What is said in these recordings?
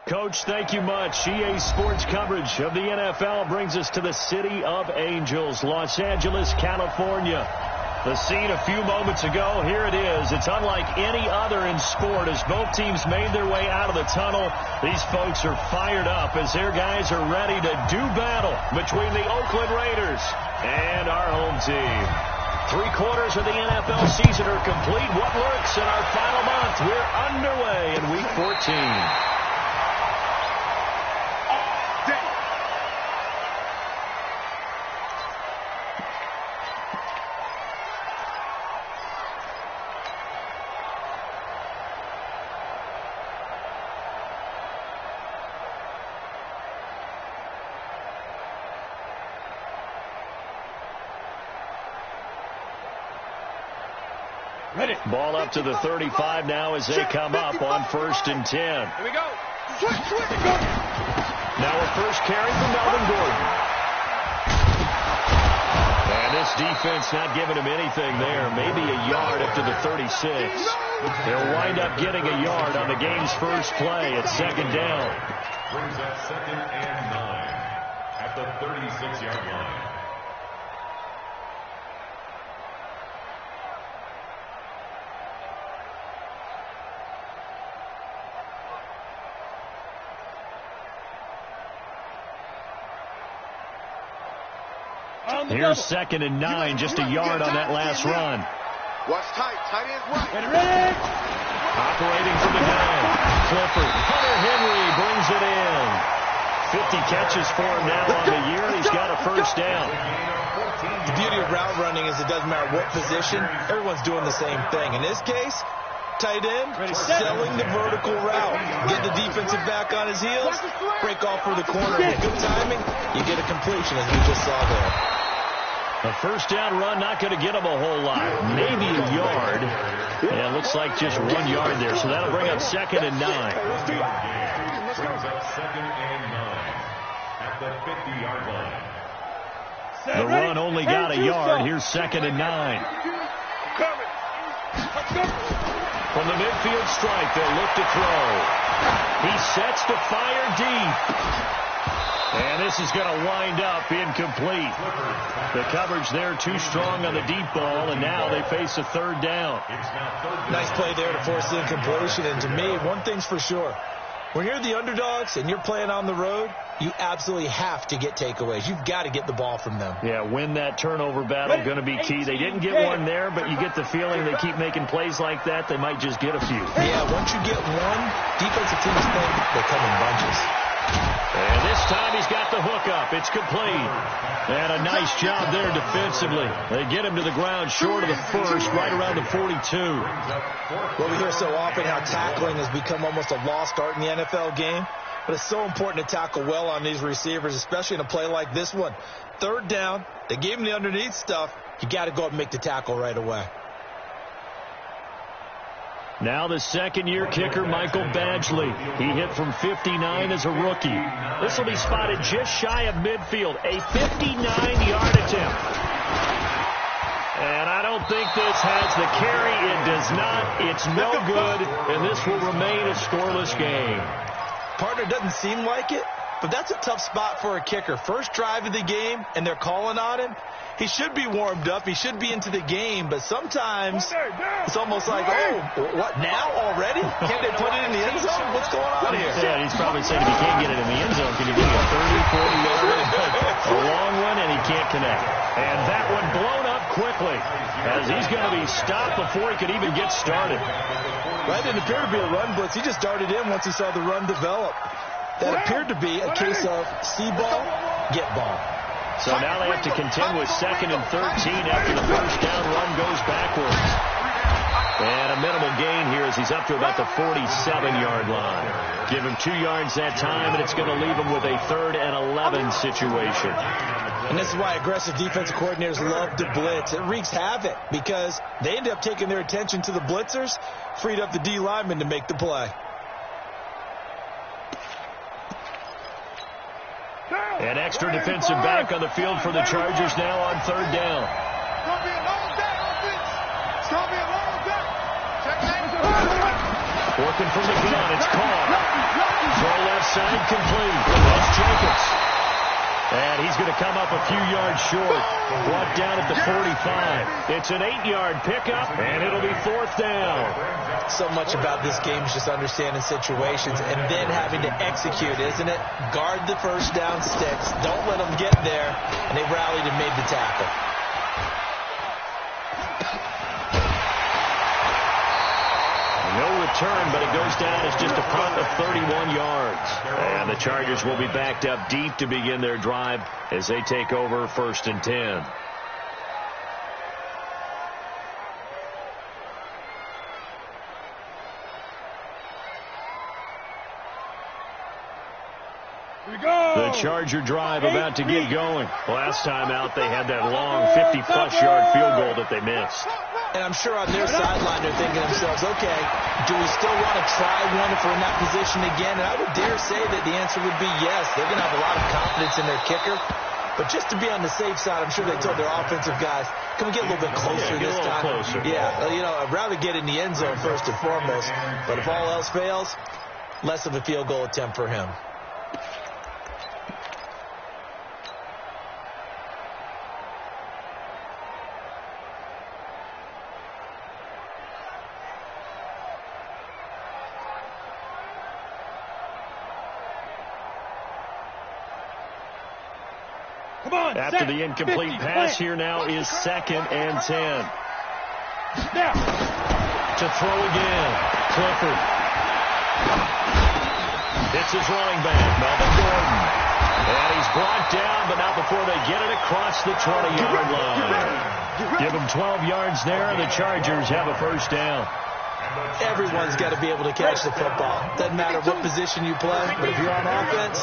Coach, thank you much. EA Sports coverage of the NFL brings us to the City of Angels, Los Angeles, California. The scene a few moments ago, here it is. It's unlike any other in sport as both teams made their way out of the tunnel. These folks are fired up as their guys are ready to do battle between the Oakland Raiders and our home team. 3 quarters of the NFL season are complete. What lurks in our final month? We're underway in Week 14. Ball up to the 35 now as they come up on 1st and 10. Here we go. Now a first carry from Melvin Gordon. And this defense not giving him anything there. Maybe a yard up to the 36. They'll wind up getting a yard on the game's first play at 2nd down. Brings up 2nd and 9 at the 36-yard line. Here's 2nd and 9, just a yard on that last run. Watch tight. Tight end's right. Get ready. Operating from the gun. Clifford. Hunter Henry brings it in. 50 catches for him now on the year, and he's got a first down. The beauty of route running is it doesn't matter what position, everyone's doing the same thing. In this case, tight end, selling the vertical route. Get the defensive back on his heels, break off for the corner. With good timing, you get a completion as we just saw there. A first down run, not going to get him a whole lot. Maybe a yard. Yeah, it looks like just 1 yard there. So that'll bring up 2nd and 9. Brings up 2nd and 9 at the 50-yard line. The run only got a yard. Here's 2nd and 9. From the midfield stripe, they'll look to throw. He sets to fire deep. And this is going to wind up incomplete. The coverage there too strong on the deep ball, and now they face a 3rd down. Nice play there to force the incompletion. And to me, one thing's for sure. When you're the underdogs and you're playing on the road, you absolutely have to get takeaways. You've got to get the ball from them. Yeah, win that turnover battle, going to be key. They didn't get one there, but you get the feeling they keep making plays like that, they might just get a few. Yeah, once you get one, defensive teams think they come in bunches. And this time he's got the hook up. It's complete. And a nice job there defensively. They get him to the ground short of the first, right around the 42. Well, we hear so often how tackling has become almost a lost art in the NFL game. But it's so important to tackle well on these receivers, especially in a play like this one. 3rd down, they gave him the underneath stuff. You got to go up and make the tackle right away. Now the 2nd-year kicker, Michael Badgley. He hit from 59 as a rookie. This will be spotted just shy of midfield. A 59-yard attempt. And I don't think this has the carry. It does not. It's no good. And this will remain a scoreless game. Partner, doesn't seem like it, but that's a tough spot for a kicker. First drive of the game, and they're calling on him. He should be warmed up. He should be into the game, but sometimes it's almost like, oh, what, now already? Can't they put it in the end zone? What's going on here? Yeah, he's probably saying if he can't get it in the end zone, can you give me a 30, 40-yard? A long one, and he can't connect. And that one blown up quickly as he's going to be stopped before he could even get started. That didn't appear to be a run blitz. He just darted in once he saw the run develop. That appeared to be a case of see ball, get ball. So now they have to contend with 2nd and 13 after the first down run goes backwards. And a minimal gain here as he's up to about the 47-yard line. Give him 2 yards that time, and it's going to leave him with a 3rd and 11 situation. And this is why aggressive defensive coordinators love to blitz. It wreaks havoc because they end up taking their attention to the blitzers, freed up the D lineman to make the play. An extra defensive back on the field for the Chargers now on 3rd down. Working from the gun. It's caught. Throw left side complete. That's Jacobs. And he's going to come up a few yards short. Brought down at the 45. It's an 8-yard pickup, and it'll be 4th down. So much about this game is just understanding situations and then having to execute, isn't it? Guard the first down sticks. Don't let them get there. And they rallied and made the tackle. No return, but it goes down as just a punt of 31 yards. And the Chargers will be backed up deep to begin their drive as they take over 1st and 10. The Charger drive about to get going. Last time out, they had that long 50-plus yard field goal that they missed. And I'm sure on their sideline they're thinking to themselves, okay, do we still want to try one if we're in that position again? And I would dare say that the answer would be yes. They're going to have a lot of confidence in their kicker. But just to be on the safe side, I'm sure they told their offensive guys, can we get a little bit closer this time? Closer. Yeah, I'd rather get in the end zone first and foremost. But if all else fails, less of a field goal attempt for him. After the incomplete pass, here now is 2nd and 10. To throw again. Clifford. It's his running back, Melvin Gordon. And he's brought down, but not before they get it across the 20-yard line. Give them 12 yards there, and the Chargers have a 1st down. Everyone's got to be able to catch the football. Doesn't matter what position you play, but if you're on offense,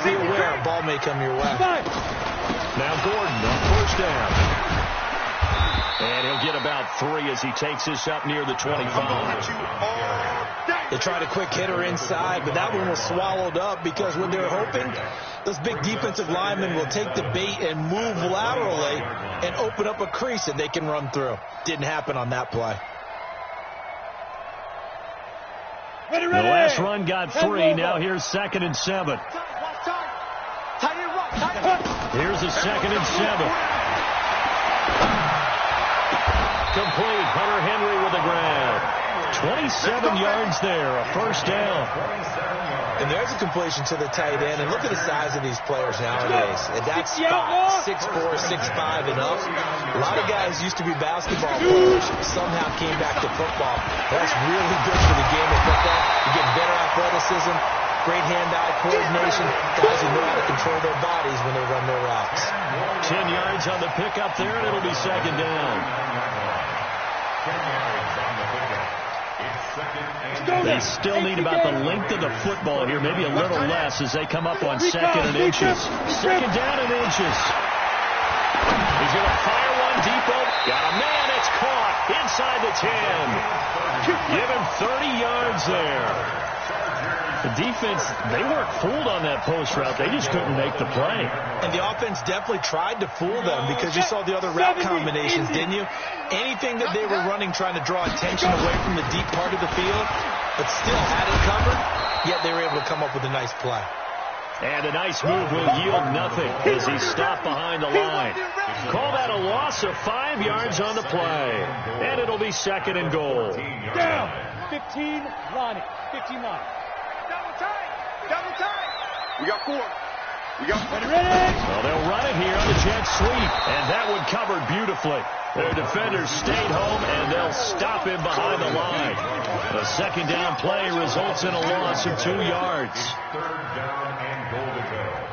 be aware a ball may come your way. Now Gordon on 1st down. And he'll get about 3 as he takes this up near the 25. They tried a quick hitter inside, but that one was swallowed up because when they're hoping, those big defensive linemen will take the bait and move laterally and open up a crease that they can run through. Didn't happen on that play. The last run got 3. Now here's 2nd and 7. Here's a 2nd and 7. Complete. Hunter Henry with a grab. 27 yards there. A 1st down. And there's a completion to the tight end. And look at the size of these players nowadays. At that spot, 6'4", 6'5", and up. A lot of guys used to be basketball players. Somehow came back to football. That's really good for the game of football. You get better athleticism, great hand-eye coordination. Guys who know how to control their bodies when they run their routes. 10 yards on the pickup there, and it'll be 2nd down. They still need about the length of the football here, maybe a little less as they come up on 2nd and inches. 2nd down and inches. He's going to fire one deep over. Got a man. It's caught inside the 10. Give him 30 yards there. The defense, they weren't fooled on that post route. They just couldn't make the play. And the offense definitely tried to fool them because you saw the other route combinations, didn't you? Anything that they were running trying to draw attention away from the deep part of the field, but still had it covered, yet they were able to come up with a nice play. And a nice move will yield nothing as he's stopped behind the line. Call that a loss of 5 yards on the play. And it'll be 2nd and goal. Down. 15 line. 15 line. Double time. We got 4. We got 4. Ready. Well, they'll run it here on the jet sweep. And that one covered beautifully. Their defenders stayed home, and they'll stop him behind the line. The 2nd down play results in a loss of 2 yards. 3rd down and goal to go.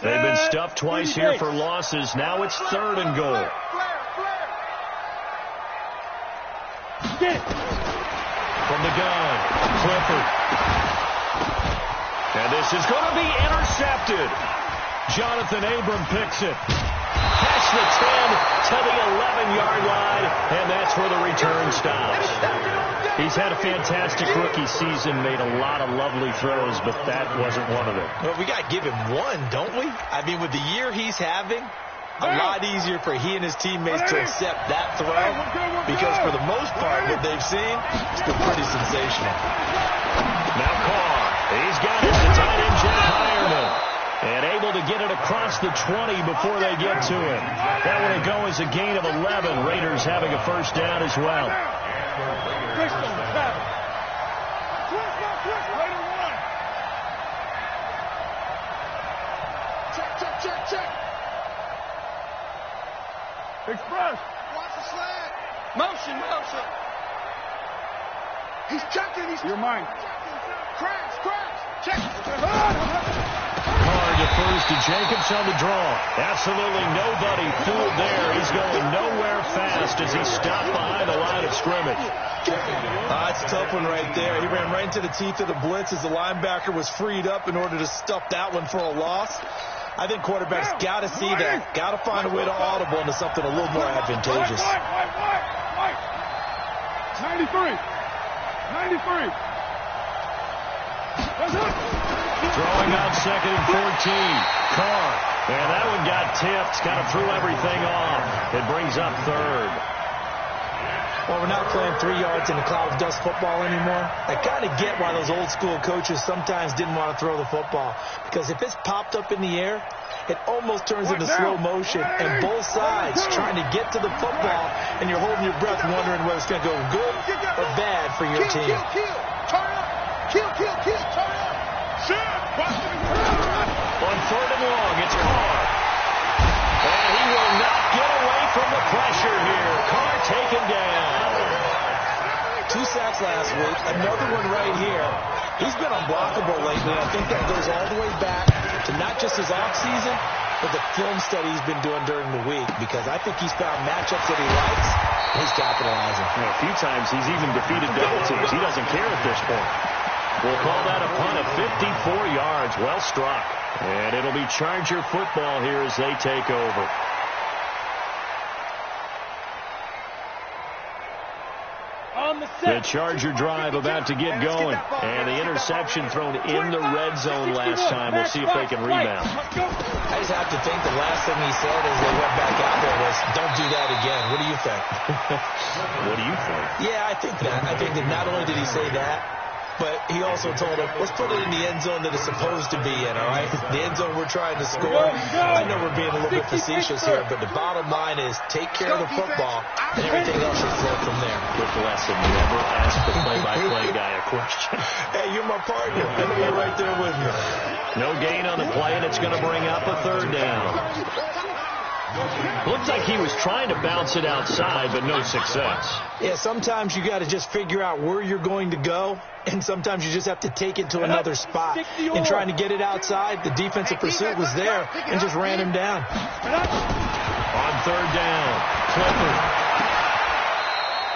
They've been stuffed twice here for losses. Now it's 3rd and goal. From the gun, Clifford. And this is going to be intercepted. Jonathan Abram picks it. Catch the 10 to the 11-yard line, and that's where the return stops. He's had a fantastic rookie season, made a lot of lovely throws, but that wasn't one of them. Well, we got to give him one, don't we? I mean, with the year he's having, a lot easier for he and his teammates to accept that throw, because for the most part, what they've seen has been pretty sensational. Now Carr, he's got it to tight end Jeff Heuerman, and able to get it across the 20 before they get to him. That one to go as a gain of 11. Raiders having a first down as well. Check. Express. Watch the slant. Motion. He's checking. You're mine. Crash. Check. Carr defers to Jacobs on the draw. Absolutely nobody fooled there. He's going nowhere fast as he stopped behind the line of scrimmage. It's a tough one right there. He ran right into the teeth of the blitz as the linebacker was freed up in order to stuff that one for a loss. I think quarterbacks got to see that. Got to find a way to audible into something a little more advantageous. 93. Throwing out second and 14. Carr. And that one got tipped. Kind of threw everything off. It brings up third. Well, we're not playing 3 yards in a cloud of dust football anymore. I kind of get why those old school coaches sometimes didn't want to throw the football. Because if it's popped up in the air, it almost turns into slow motion. And both sides trying to get to the football, and you're holding your breath wondering whether it's going to go good or bad for your team. Turn up. Turn up. On third and long, it's Carr. And he will not get away from the pressure here. Carr taken down. 2 sacks last week, another one right here. He's been unblockable lately. I think that goes all the way back to not just his offseason, but the film study he's been doing during the week, because I think he's found matchups that he likes, and he's capitalizing. A few times he's even defeated double teams. He doesn't care at this point. We'll call that a punt of 54 yards. Well struck. And it'll be Charger football here as they take over. The Charger drive about to get going. And the interception thrown in the red zone last time. We'll see if they can rebound. I just have to think the last thing he said as they went back out there was, don't do that again. What do you think? What do you think? Yeah, I think that. I think that not only did he say that, but he also told him, let's put it in the end zone that it's supposed to be in, all right? The end zone we're trying to score. I know we're being a little bit facetious here, but the bottom line is take care of the football, and everything else should flow from there. Good lesson. Never ask the play-by-play guy a question. Hey, you're my partner. I know you're right there with me. No gain on the play, and it's going to bring up a third down. Looks like he was trying to bounce it outside, but no success. Yeah, sometimes you got to just figure out where you're going to go, and sometimes you just have to take it to another spot. In trying to get it outside, the defensive pursuit was there and just ran him down. On third down, Clifford.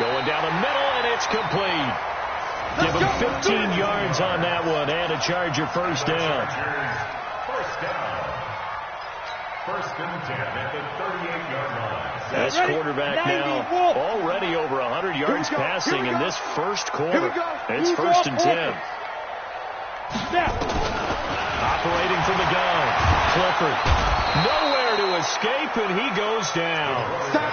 Going down the middle, and it's complete. Give him 15 yards on that one, and a Charger first down. First down. First and 10 at the 38-yard line. That's quarterback now already over 100 yards passing in this first quarter. It's first and 10. Operating from the gun. Clifford. Nowhere to escape, and he goes down.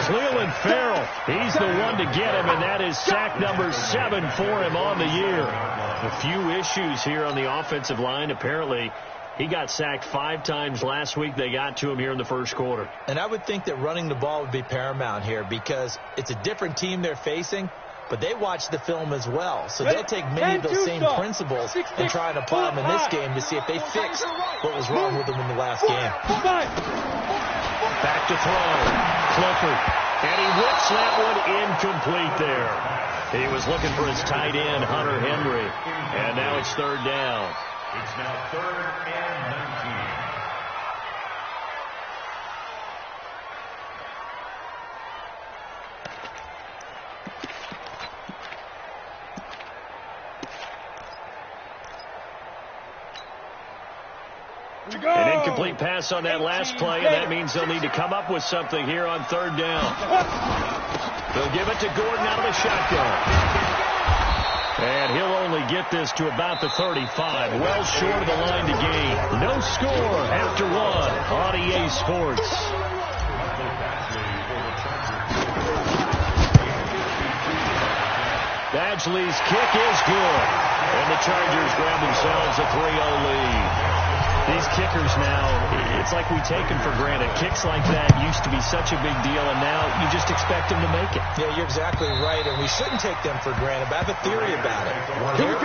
Clelin Ferrell, he's the one to get him, and that is sack number 7 for him on the year. A few issues here on the offensive line. Apparently, he got sacked 5 times last week. They got to him here in the first quarter. And I would think that running the ball would be paramount here because it's a different team they're facing, but they watch the film as well. So they'll take many of those same principles and try and apply them in this game to see if they fix what was wrong with them in the last game. Back to throw. Clifford. And he whips that one incomplete there. He was looking for his tight end, Hunter Henry. And now it's third down. It's now third and 19. An incomplete pass on that last play, and that means they'll need to come up with something here on third down. They'll give it to Gordon out of the shotgun. And he'll only get this to about the 35, well short of the line to gain. No score after one on EA Sports. Badgley's kick is good. And the Chargers grab themselves a 3-0 lead. These kickers now, it's like we take them for granted. Kicks like that used to be such a big deal, and now you just expect them to make it. Yeah, you're exactly right, and we shouldn't take them for granted. But I have a theory about it. Here we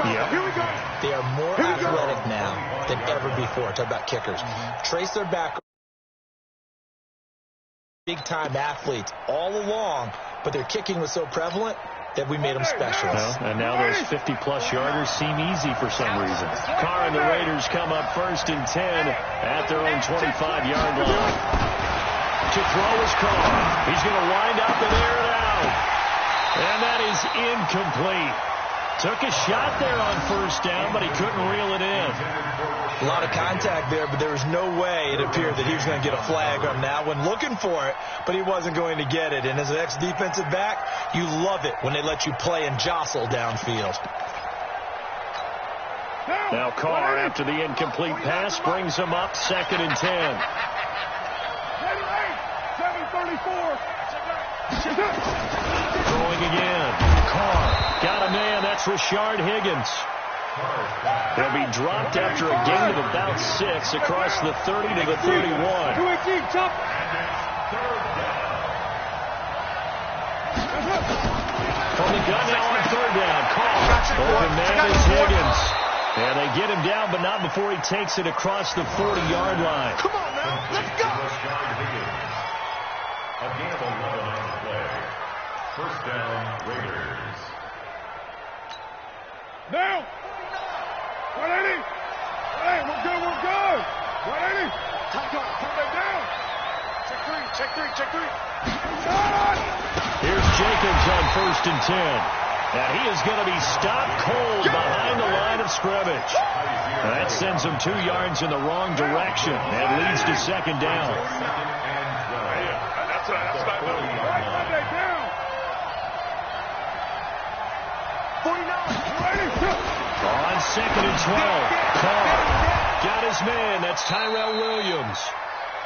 go. They are more athletic now than ever before. Talk about kickers. Trace their back. Big-time athletes all along, but their kicking was so prevalent that we made them specialists. Well, and now those 50-plus yarders seem easy for some reason. Carr and the Raiders come up 1st and 10 at their own 25-yard line. To throw is Carr. He's going to wind up and air it out. And that is incomplete. Took a shot there on 1st down, but he couldn't reel it in. A lot of contact there, but there was no way it appeared that he was going to get a flag on that one. Looking for it, but he wasn't going to get it. And as an ex-defensive back, you love it when they let you play and jostle downfield. Now Carr, after the incomplete pass, brings him up 2nd and 10. 7:34. Throwing again. Carr got a man. That's Rashard Higgins. They'll be dropped after a gain of about 6 across the 30 to the 31. From the gun now on 3rd down. Carr. Open man is Higgins. And they get him down, but not before he takes it across the 40-yard line. Come on now, let's go. A gain of 11 on the play. 1st down, Raiders. Now. 180. Hey, we're good. 180. Come back down. Check three. Here's Jacobs on 1st and 10. And he is going to be stopped cold behind the line of scrimmage. That sends him 2 yards in the wrong direction and leads to 2nd down. That's not good. Down. 49. On 2nd and 12. Carr got his man. That's Tyrell Williams.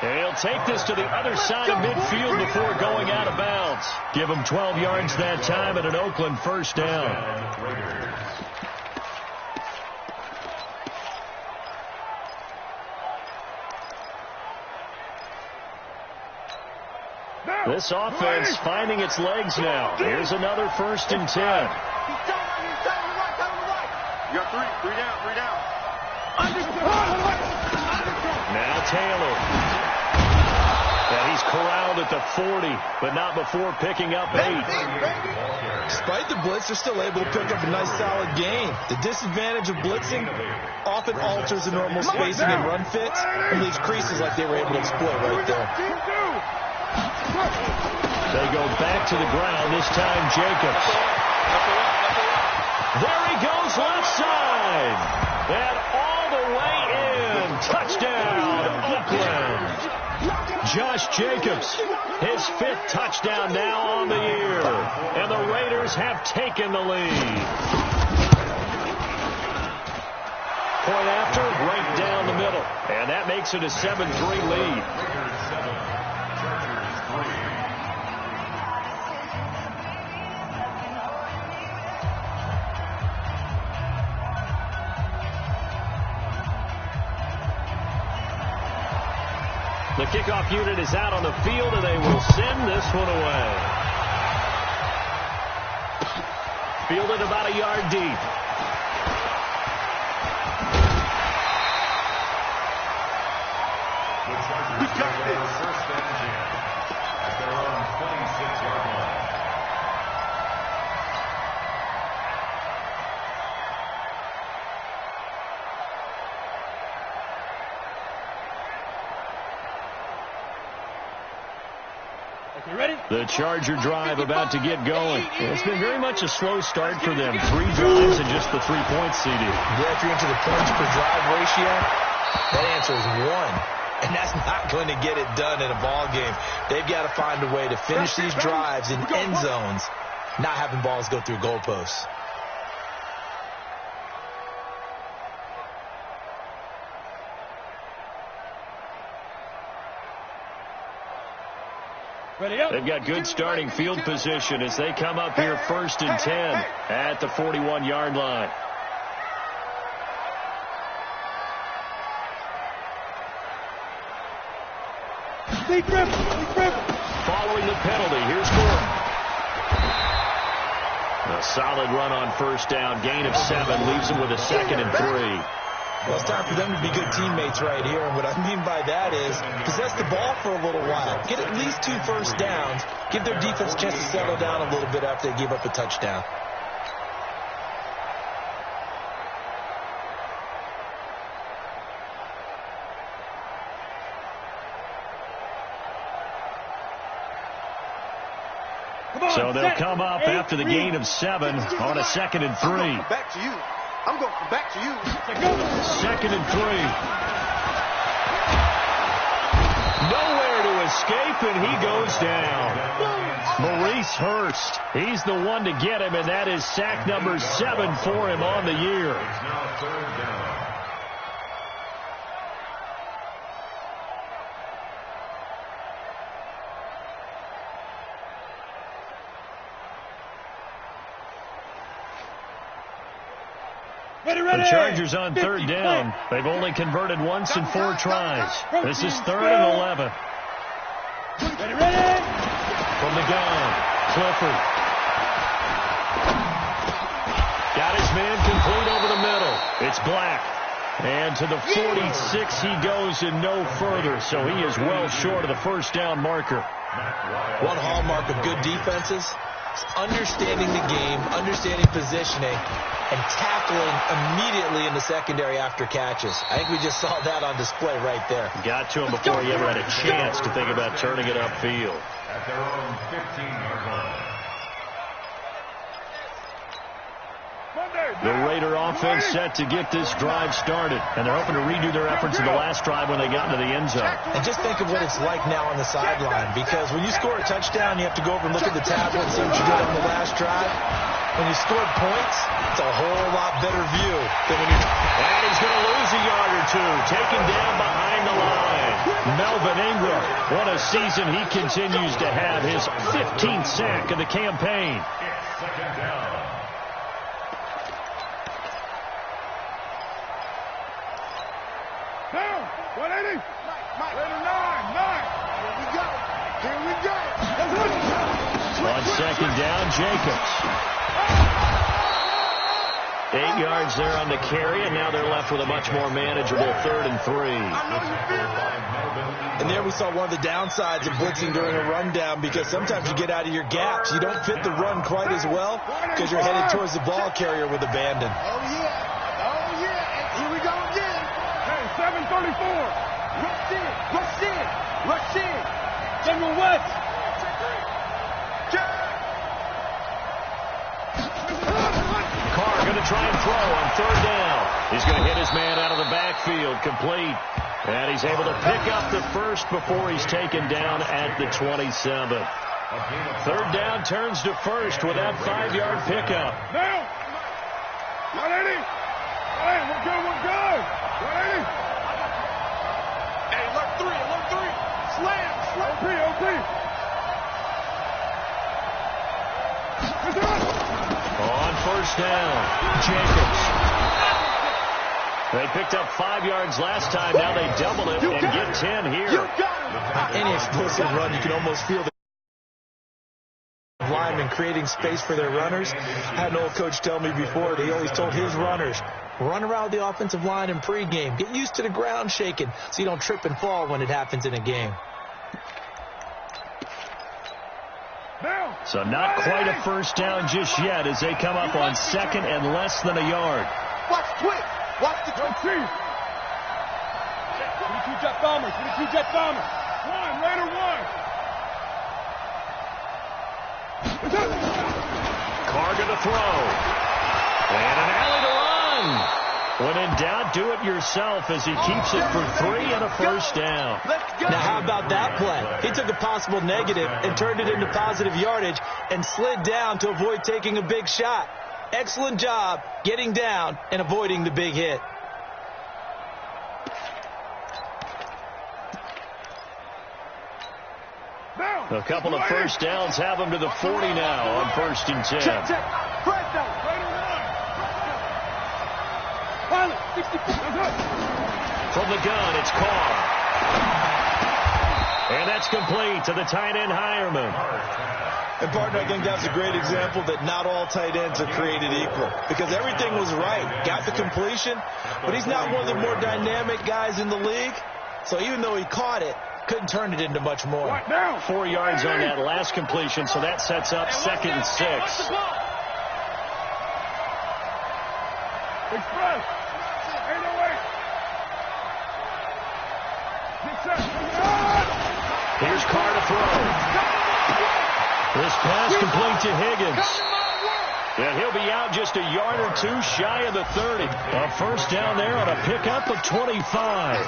And he'll take this to the other side of midfield before going out of bounds. Give him 12 yards that time at an Oakland 1st down. This offense finding its legs now. Here's another 1st and 10. You got three down. Now Taylor. And he's corralled at the 40, but not before picking up 8. Despite the blitz, they're still able to pick up a nice, solid gain. The disadvantage of blitzing often alters the normal spacing and run fits and leaves creases like they were able to exploit right there. They go back to the ground, this time Jacobs. There he goes left side. And all the way in. Touchdown, Oakland. Josh Jacobs, his 5th touchdown now on the year. And the Raiders have taken the lead. Point after, right down the middle. And that makes it a 7-3 lead. The kickoff unit is out on the field, and they will send this one away. Fielded about a yard deep. The Chargers got this. 1st and 10 at their own 26-yard line. The Charger drive about to get going. It's been very much a slow start for them. 3 drives and just the 3 points, CD. Yeah, if you're into the points per drive ratio, That answer is 1. And that's not going to get it done in a ball game. They've got to find a way to finish these drives in end zones, not having balls go through goalposts. They've got good starting field position as they come up here 1st and 10 at the 41-yard line. Following the penalty, here's Gordon. A solid run on 1st down, gain of 7, leaves them with a 2nd and 3. Well, it's time for them to be good teammates right here. And what I mean by that is possess the ball for a little while. Get at least 2 first downs. Give their defense a chance to settle down a little bit after they give up a touchdown. So they'll come up after the gain of 7 on a 2nd and 3. Back to you. I'm going back to you. 2nd and 3. Nowhere to escape, and he goes down. Maurice Hurst. He's the one to get him, and that is sack number 7 for him on the year. It's now 3rd down. The Chargers on 3rd down. They've only converted once in 4 tries. This is 3rd and 11. From the gun, Clifford. Got his man complete over the middle. It's Black. And to the 46 he goes and no further. So he is well short of the 1st down marker. One hallmark of good defenses is understanding the game, understanding positioning, and tackling immediately in the secondary after catches. I think we just saw that on display right there. Got to him before he ever had a chance to think about turning it upfield. At their own 15-yard line. The Raider offense set to get this drive started. And they're hoping to redo their efforts in the last drive when they got into the end zone. And just think of what it's like now on the sideline. Because when you score a touchdown, you have to go over and look at the tablet and see what you did on the last drive. When you scored points, it's a whole lot better view than when you're... And he's going to lose a yard or 2. Taken down behind the line. Melvin Ingram. What a season he continues to have. His 15th sack of the campaign. It's 2nd down. Down. 180. Raider 9. Here we go. Here we go. On 2nd down, Jacobs. 8 yards there on the carry, and now they're left with a much more manageable 3rd and 3. And there we saw one of the downsides of blitzing during a rundown, because sometimes you get out of your gaps. You don't fit the run quite as well because you're headed towards the ball carrier with abandon. Oh, yeah. Here we go again. Hey, 734. Rush in. General West. Carr going to try and throw on 3rd down. He's going to hit his man out of the backfield, complete. And he's able to pick up the first before he's taken down at the 27. 3rd down turns to 1st with that 5-yard pickup. Now. 180. Hey, we're good. 180. Hey, alert 3. Slam. OP. On 1st down, Jacobs. They picked up 5 yards last time. Now they double it and get 10 here. Any explosive run, you can almost feel the linemen creating space for their runners. I had an old coach tell me before that he always told his runners, run around the offensive line in pregame. Get used to the ground shaking so you don't trip and fall when it happens in a game. So not quite a 1st down just yet as they come up on 2nd and less than a yard. Watch the twitch. 22 jet bombers. 1, Raider 1. Carr going to throw. And an alley to run. When in doubt, do it yourself as he keeps it for 3 and a first down. Now, how about that play? He took a possible negative and turned it into positive yardage and slid down to avoid taking a big shot. Excellent job getting down and avoiding the big hit. A couple of first downs have him to the 40 now on 1st and 10. Check. Press down. Pilot, 64. From the gun, it's Carr. And that's complete to the tight end, Hireman. And, partner, I think that's a great example that not all tight ends are created equal because everything was right. Got the completion, but he's not one of the more dynamic guys in the league. So even though he caught it, couldn't turn it into much more. 4 yards on that last completion, so that sets up 2nd and 6. Express. Ain't no way. Here's Carr to throw. This pass complete to Higgins. And he'll be out just a yard or two shy of the 30. A first down there on a pickup of 25.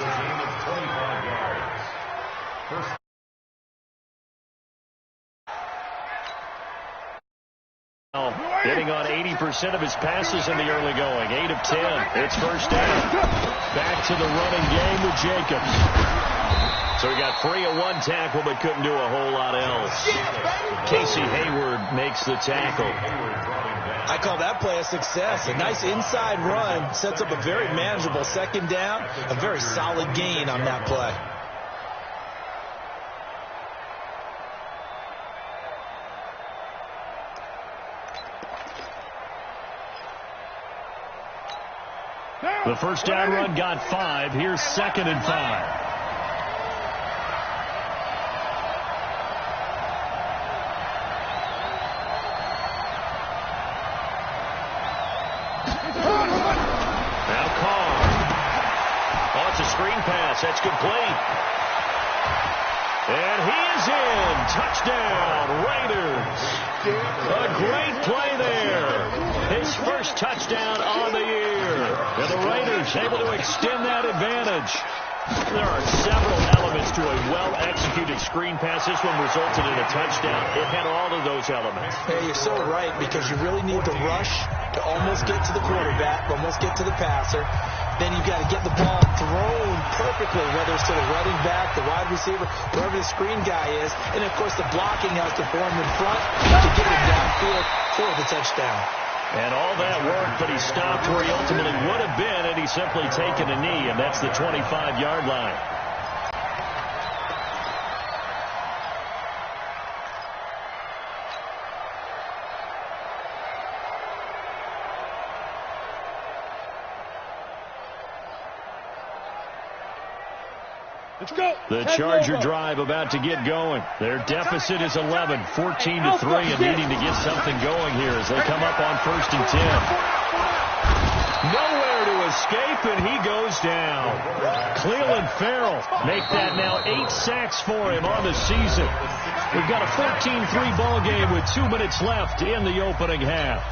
Hitting on 80% of his passes in the early going. 8 of 10. It's first down. Back to the running game with Jacobs. So he got free of one tackle but couldn't do a whole lot else. Casey Hayward makes the tackle. I call that play a success. A nice inside run sets up a very manageable 2nd down. A very solid gain on that play. The first down run got 5. Here's 2nd and 5. Now Carr. Oh, it's a screen pass. That's complete. And he is in. Touchdown, Raiders. A great play there. His first touchdown on the year. And the Raiders able to extend that advantage. There are several elements to a well-executed screen pass. This one resulted in a touchdown. It had all of those elements. Hey, you're so right because you really need the rush to almost get to the quarterback, almost get to the passer. Then you've got to get the ball thrown perfectly, whether it's to the running back, the wide receiver, wherever the screen guy is. And, of course, the blocking has to form in front to get him downfield for the touchdown. And all that work, but he stopped where he ultimately would have been, and he's simply taken a knee, and that's the 25-yard line. Let's go. The Charger drive about to get going. Their deficit is 11, 14-3, and needing to get something going here as they come up on 1st and 10. Nowhere to escape, and he goes down. Clelin Ferrell make that now 8 sacks for him on the season. We've got a 14-3 ball game with 2 minutes left in the opening half.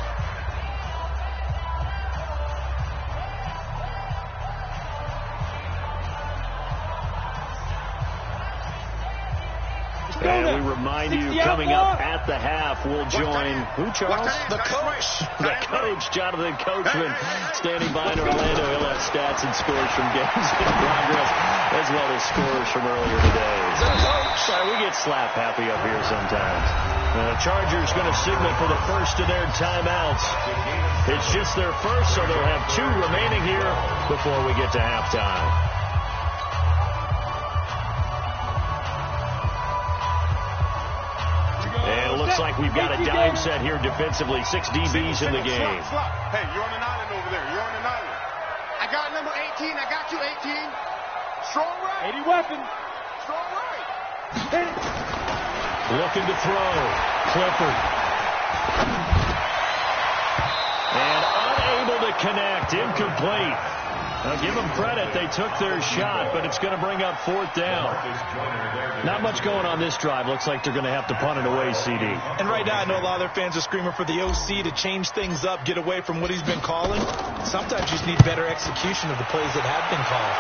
And we remind you, coming up at the half, we'll join, who, Charles? The coach. The coach, Jonathan Coachman, standing by in Orlando. He'll have stats and scores from games in progress, as well as scores from earlier today. Sorry, we get slap happy up here sometimes. The Chargers going to signal for the first of their timeouts. It's just their first, so they'll have 2 remaining here before we get to halftime. And it looks like we've got a dime set here defensively. 6 DBs in the game. Hey, you're on an island over there. You're on an island. I got number 18. I got you, 18. Strong right. 80 weapons. Strong right. Hit it. Looking to throw. Clifford. And unable to connect. Incomplete. Now, give them credit. They took their shot, but it's going to bring up 4th down. Not much going on this drive. Looks like they're going to have to punt it away, CD. And right now, I know a lot of their fans are screaming for the OC to change things up, get away from what he's been calling. Sometimes you just need better execution of the plays that have been called.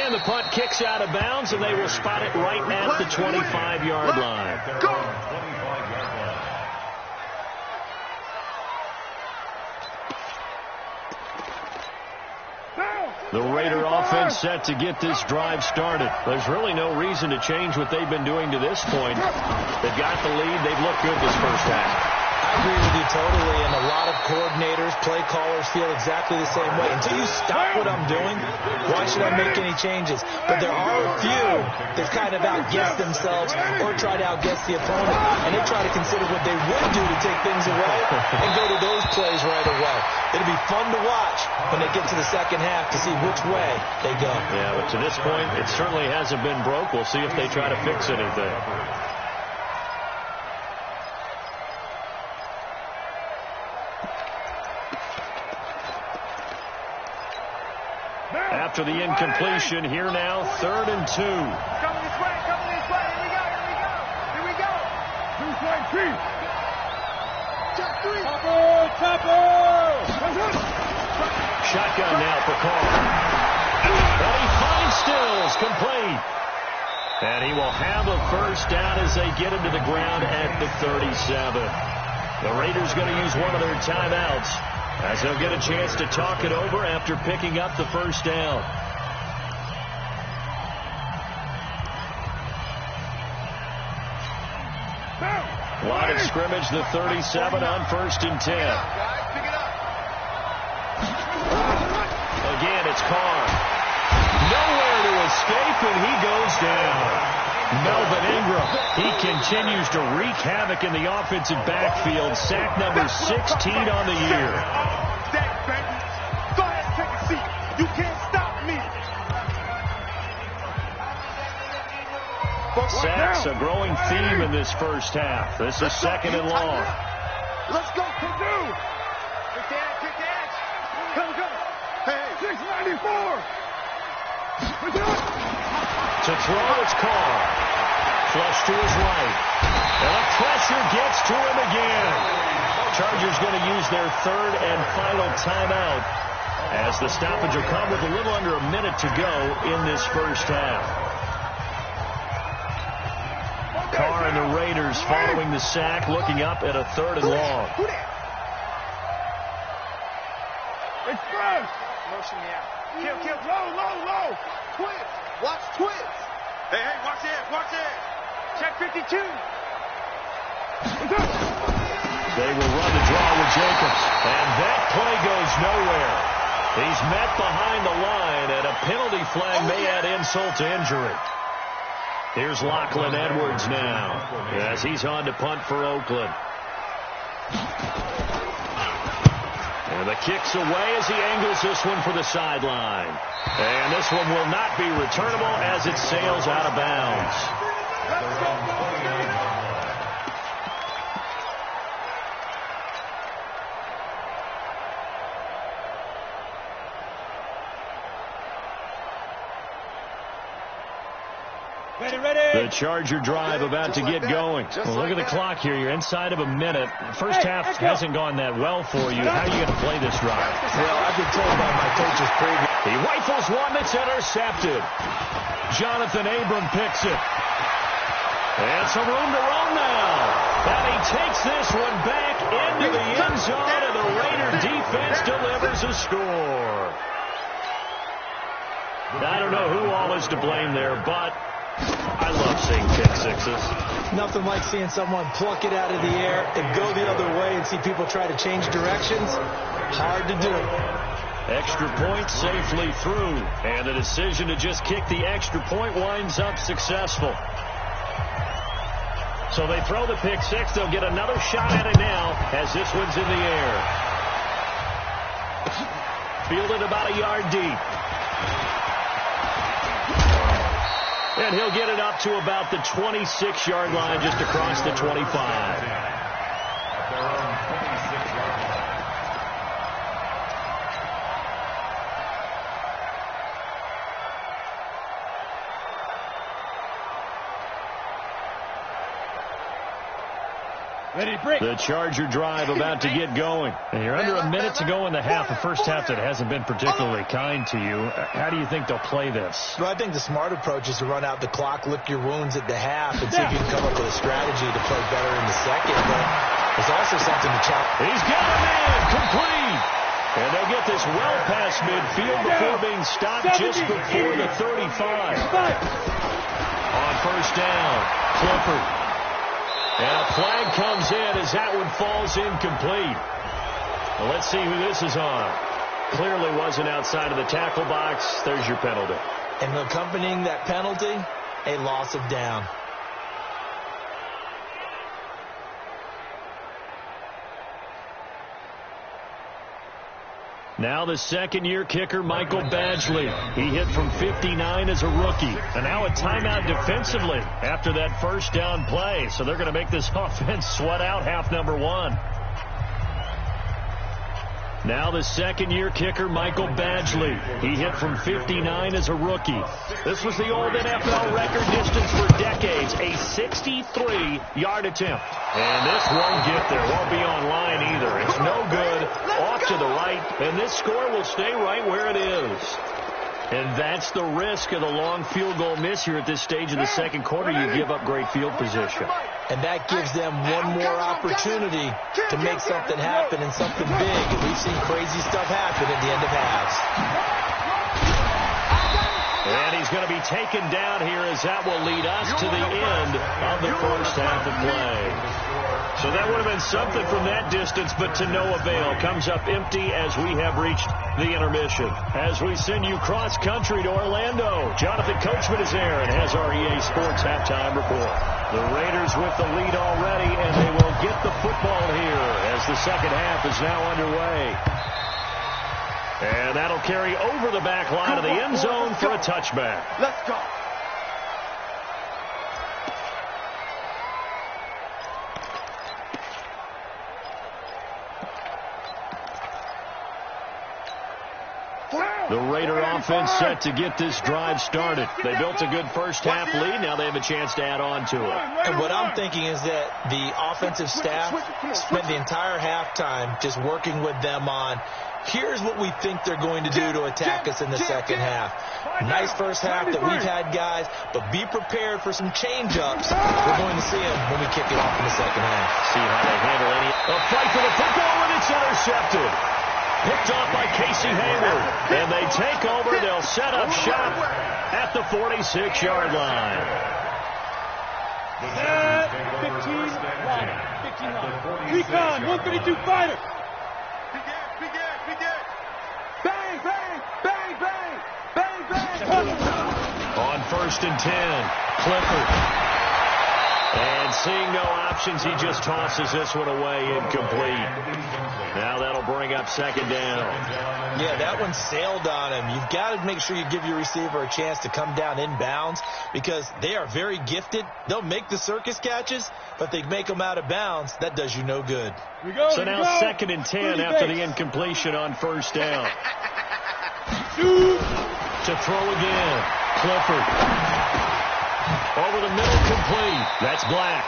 And the punt kicks out of bounds, and they will spot it right at the 25-yard line. Go! The Raider offense set to get this drive started. There's really no reason to change what they've been doing to this point. They've got the lead. They've looked good this first half. I agree with you totally, and a lot of coordinators, play callers feel exactly the same way. Until you stop what I'm doing, why should I make any changes? But there are a few that kind of outguess themselves or try to outguess the opponent, and they try to consider what they would do to take things away and go to those plays right away. It'll be fun to watch when they get to the second half to see which way they go. Yeah, but to this point, it certainly hasn't been broke. We'll see if they try to fix anything. After the incompletion, here now, 3rd and 2. Coming this way, coming this way. Here we go, here we go. Here we go. Top 3. Shotgun now for Carr. And he finds Stills, complete. And he will have a first down as they get into the ground at the 37. The Raiders going to use one of their timeouts, as they'll get a chance to talk it over after picking up the first down. Line of scrimmage, the 37 on 1st and 10. Again, it's Carr. Nowhere to escape, and he goes down. Melvin Ingram, he continues to wreak havoc in the offensive backfield. Sack number 16 on the year. Go ahead, take a seat. You can't stop me. Sacks, a growing theme in this first half. This is 2nd and long. Let's go, Purdue. Kick the edge, kick the edge. Come. Hey, 694. To throw, it's Carr. Flush to his right. And the pressure gets to him again. Chargers going to use their 3rd and final timeout, as the stoppage will come with a little under a minute to go in this first half. Carr and the Raiders following the sack, looking up at a 3rd and long. Express. Motion me out. Kill. Low. Twins. Watch twins. Hey, watch it. Check 52. They will run the draw with Jacobs, and that play goes nowhere. He's met behind the line, and a penalty flag may add insult to injury. Here's Lachlan Edwards now, as he's on to punt for Oakland. And the kick's away as he angles this one for the sideline. And this one will not be returnable as it sails out of bounds. The Charger drive about to get going. Well, look at the clock here. You're inside of a minute. First half hasn't gone that well for you. How are you going to play this drive? Well, I've been told by my coaches previously. He rifles one that's intercepted. Jonathan Abram picks it. And some room to run now. And he takes this one back into the end zone, and the Raider defense delivers a score. I don't know who all is to blame there, but I love seeing pick sixes. Nothing like seeing someone pluck it out of the air and go the other way and see people try to change directions. Hard to do. Extra point safely through, and the decision to just kick the extra point winds up successful. So they throw the pick six. They'll get another shot at it now as this one's in the air. Fielded about a yard deep. And he'll get it up to about the 26-yard line, just across the 25. Ready, break. The Charger drive about to get going. And you're under a minute to go in the half. The first half that hasn't been particularly kind to you. How do you think they'll play this? Well, I think the smart approach is to run out the clock, lick your wounds at the half, and see if you can come up with a strategy to play better in the second. But there's also something to challenge. He's got a man complete. And they'll get this well past midfield before being stopped just before the 35. On first down, Clifford. And a flag comes in as that one falls incomplete. Well, let's see who this is on. Clearly wasn't outside of the tackle box. There's your penalty. And accompanying that penalty, a loss of down. Now the second-year kicker, Michael Badgley. He hit from 59 as a rookie. And now a timeout defensively after that first down play. So they're going to make this offense sweat out half number one. Now the second-year kicker, Michael Badgley. He hit from 59 as a rookie. This was the old NFL record distance for decades, a 63-yard attempt. And this won't get there, won't be on line either. It's no good, off to the right, and this score will stay right where it is. And that's the risk of the long field goal miss here at this stage of the second quarter. You give up great field position. And that gives them one more opportunity to make something happen and something big. And we've seen crazy stuff happen at the end of halves. And he's going to be taken down here as that will lead us to the end of the first half of play. So that would have been something from that distance, but to no avail. Comes up empty as we have reached the intermission. As we send you cross-country to Orlando, Jonathan Coachman is there and has our EA Sports halftime report. The Raiders with the lead already, and they will get the football here as the second half is now underway. And that'll carry over the back line of the end zone for a touchback. Let's go. The Raider offense set to get this drive started. They built a good first half lead. Now they have a chance to add on to it. And what I'm thinking is that the offensive staff spent the entire halftime just working with them on, here's what we think they're going to do to attack us in the second half. Nice first half that we've had, guys, but be prepared for some change-ups. We're going to see them when we kick it off in the second half. See how they handle any. A fight for the football, and it's intercepted. Picked off by Casey Hayward. And they take over. They'll set up shop at the 46-yard line. 15 line. 15 line. Recon, 132 fighter. Bang, bang, bang, bang, bang, bang. On first and 10, Clifford. And seeing no options, he just tosses this one away incomplete. Now that'll bring up second down. Yeah, that one sailed on him. You've got to make sure you give your receiver a chance to come down inbounds because they are very gifted. They'll make the circus catches, but they make them out of bounds. That does you no good. So now second and 10 after the incompletion on first down. To throw again, Clifford. Over the middle, complete. That's Black.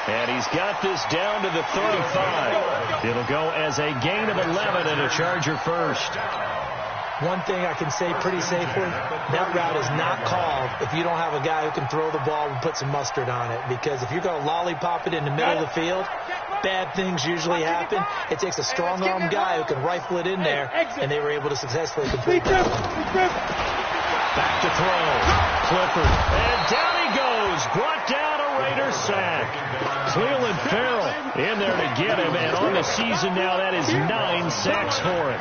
And he's got this down to the 35. It'll go as a gain of 11 and a Charger first. One thing I can say pretty safely, that route is not called if you don't have a guy who can throw the ball and put some mustard on it. Because if you're going to lollipop it in the middle of the field, bad things usually happen. It takes a strong-armed guy who can rifle it in there, and they were able to successfully complete that one. Back to throw. Clifford. And down he goes. Brought down a Raider sack. Cleveland Farrell in there to get him. And on the season now, that is 9 sacks for him.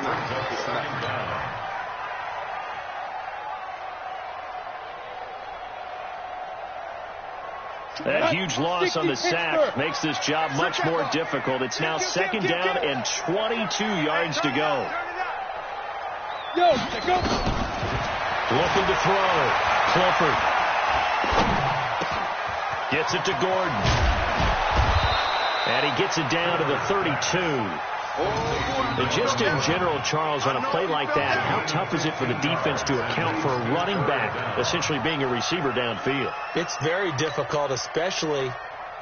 That huge loss on the sack makes this job much more difficult. It's now second down and 22 yards to go. Looking to throw. Clifford. Gets it to Gordon. And he gets it down to the 32. And just in general, Charles, on a play like that, how tough is it for the defense to account for a running back essentially being a receiver downfield? It's very difficult, especially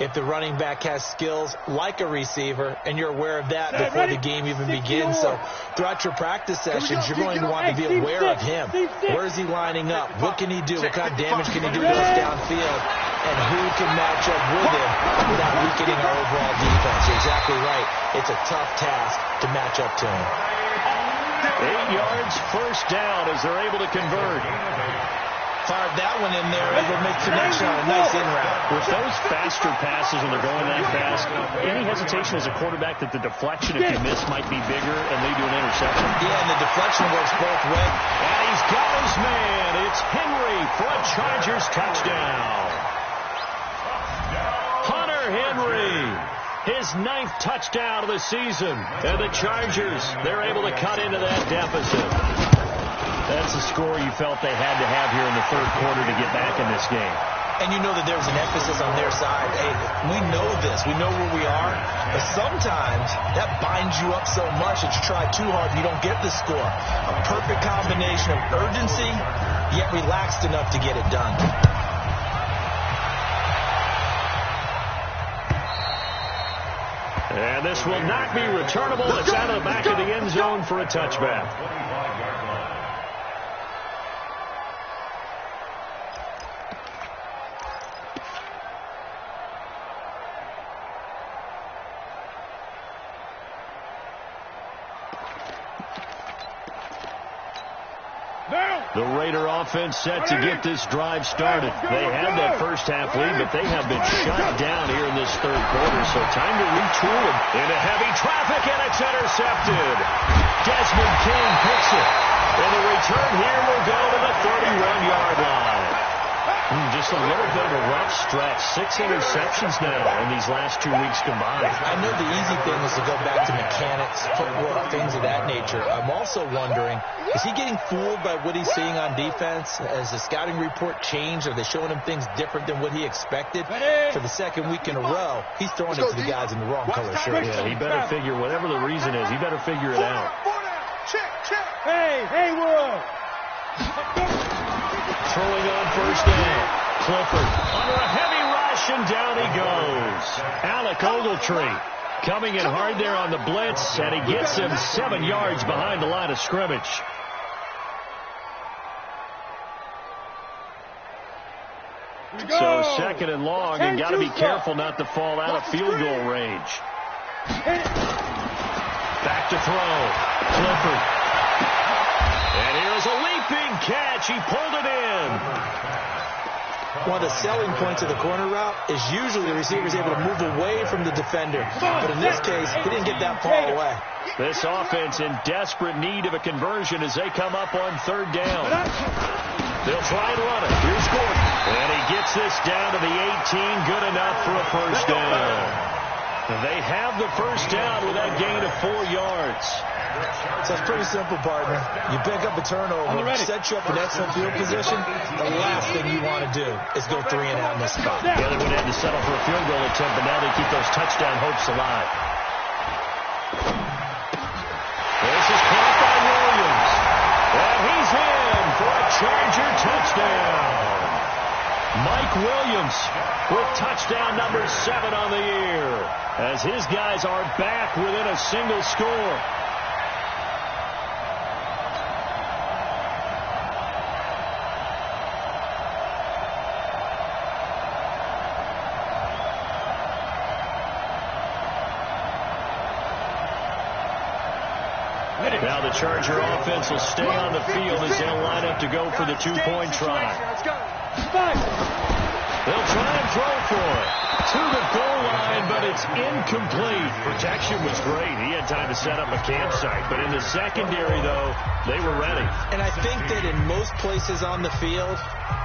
if the running back has skills like a receiver, and you're aware of that before the game even begins. So throughout your practice sessions, you're going to want to be aware of him. Where is he lining up? What can he do? What kind of damage can he do to us downfield? And who can match up with him without weakening our overall defense? You're exactly right. It's a tough task to match up to him. 8 yards, first down as they're able to convert. Fired that one in there, able to make connection on a nice in route. With those faster passes and they're going that fast, any hesitation as a quarterback that the deflection, if you miss, might be bigger and lead to an interception? Yeah, and the deflection works both ways. And he's got his man. It's Henry for a Chargers touchdown. Hunter Henry, his 9th touchdown of the season. And the Chargers, they're able to cut into that deficit. That's the score you felt they had to have here in the third quarter to get back in this game. And you know that there's an emphasis on their side. Hey, we know this. We know where we are. But sometimes that binds you up so much that you try too hard and you don't get the score. A perfect combination of urgency, yet relaxed enough to get it done. And this will not be returnable. It's out of the back of the end zone for a touchback. The Raider offense set to get this drive started. They had that first half lead, but they have been shut down here in this third quarter, so time to retool them. Into heavy traffic, and it's intercepted. Desmond King picks it. And the return here will go to the 31-yard line. Just a little bit of a rough stretch. 6 interceptions now in these last 2 weeks combined. I know the easy thing is to go back to mechanics, footwork, things of that nature. I'm also wondering, is he getting fooled by what he's seeing on defense? Has the scouting report changed? Are they showing him things different than what he expected? For the second week in a row, he's throwing it to the guys in the wrong color shirt. Yeah, he better figure, whatever the reason is, he better figure it out. Hey, Haywood! Throwing on first down. Clifford under a heavy rush, and down he goes. Alec Ogletree coming in hard there on the blitz, and he gets him 7 yards behind the line of scrimmage. So second and long, and got to be careful not to fall out of field goal range. Back to throw. Clifford. And here's a leaping catch. He pulled it in. One of the selling points of the corner route is usually the receiver is able to move away from the defender. But in this case, he didn't get that far away. This offense in desperate need of a conversion as they come up on third down. They'll try and run it. Here's Gordon. And he gets this down to the 18. Good enough for a first down. They have the first down with that gain of 4 yards. So it's pretty simple, partner. You pick up a turnover, set you up in excellent field position. The last thing you want to do is go 3 and out in this spot. Yeah, they would have to settle for a field goal attempt, but now they keep those touchdown hopes alive. This is caught by Williams. And he's in for a Charger touchdown. Mike Williams with touchdown number 7 on the year, as his guys are back within a single score. Now the Charger offense will stay on the field as they'll line up to go for the two-point try. They'll try and throw for it to the goal line, but it's incomplete. Protection was great. He had time to set up a campsite. But in the secondary, though, they were ready. And I think that in most places on the field,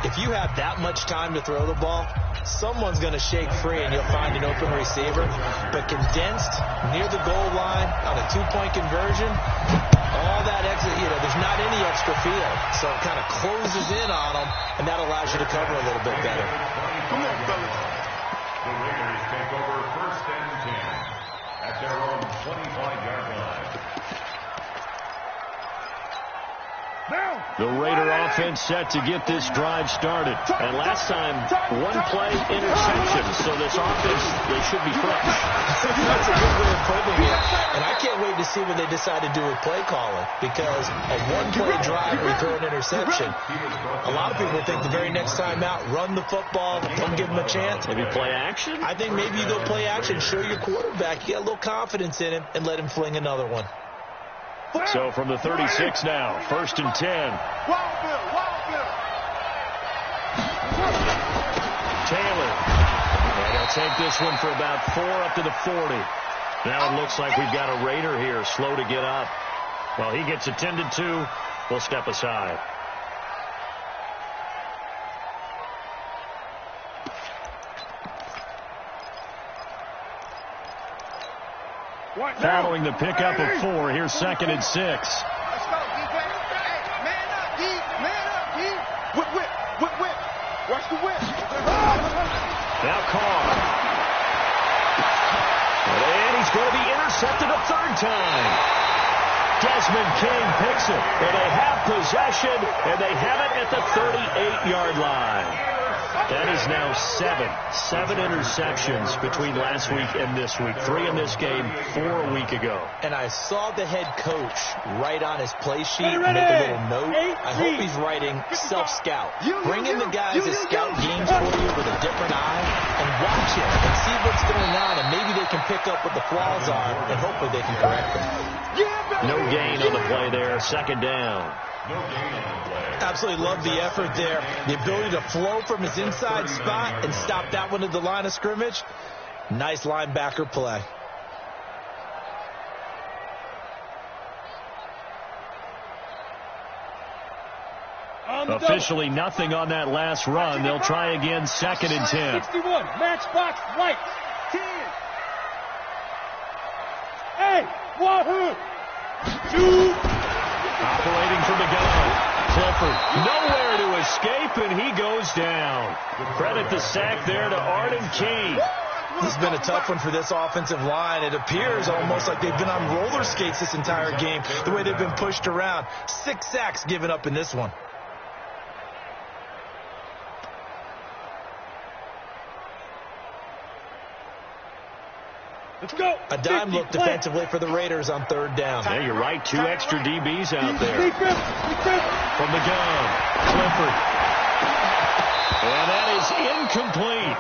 if you have that much time to throw the ball, someone's going to shake free and you'll find an open receiver. But condensed near the goal line on a two-point conversion, all that extra, there's not any extra field. So it kind of closes in on them, and that allows you to cover a little bit better. Come on, fellas. The Raiders take over first and 10 at their own 25-yard line. The Raider offense set to get this drive started. And last time, one play interception. So this offense, they should be fresh. That's a good way of putting it. And I can't wait to see what they decide to do with play calling. Because a one-play drive where you throw an interception, a lot of people think the very next time out, run the football, don't give them a chance. Maybe play action? I think maybe you go play action, show your quarterback, you get a little confidence in him, and let him fling another one. So from the 36 now, 1st and 10. Taylor. They'll take this one for about 4 up to the 40. Now it looks like we've got a Raider here, slow to get up. Well, he gets attended to. We'll step aside. Following the pickup of 4, here's 2nd and 6. Let's go, defense. Hey, man up, D. Man up, D. Whip. Watch the whip. Now Carr. And he's going to be intercepted a 3rd time. Desmond King picks it. And they have possession, and they have it at the 38-yard line. That is now 7 interceptions between last week and this week. 3 in this game, 4 a week ago. And I saw the head coach write on his play sheet, make a little note. I hope he's writing self-scout. Bring in the guys that scout games for you with a different eye and watch it and see what's going on, and maybe they can pick up what the flaws are, and hopefully they can correct them. No gain on the play there, 2nd down. Absolutely love the effort there. The ability to flow from his inside spot and stop that one at the line of scrimmage. Nice linebacker play. Officially nothing on that last run. They'll try again, 2nd and 10. 61, matchbox right. 10. Hey, wahoo. 2. Operating from the gun. Clifford nowhere to escape, and he goes down. Credit the sack there to Arden Key. This has been a tough one for this offensive line. It appears almost like they've been on roller skates this entire game, the way they've been pushed around. 6 sacks given up in this one. Let's go. A dime look defensively for the Raiders on 3rd down. Yeah, you're right. 2 extra DBs out there. Defense. From the gun, Clifford. And that is incomplete.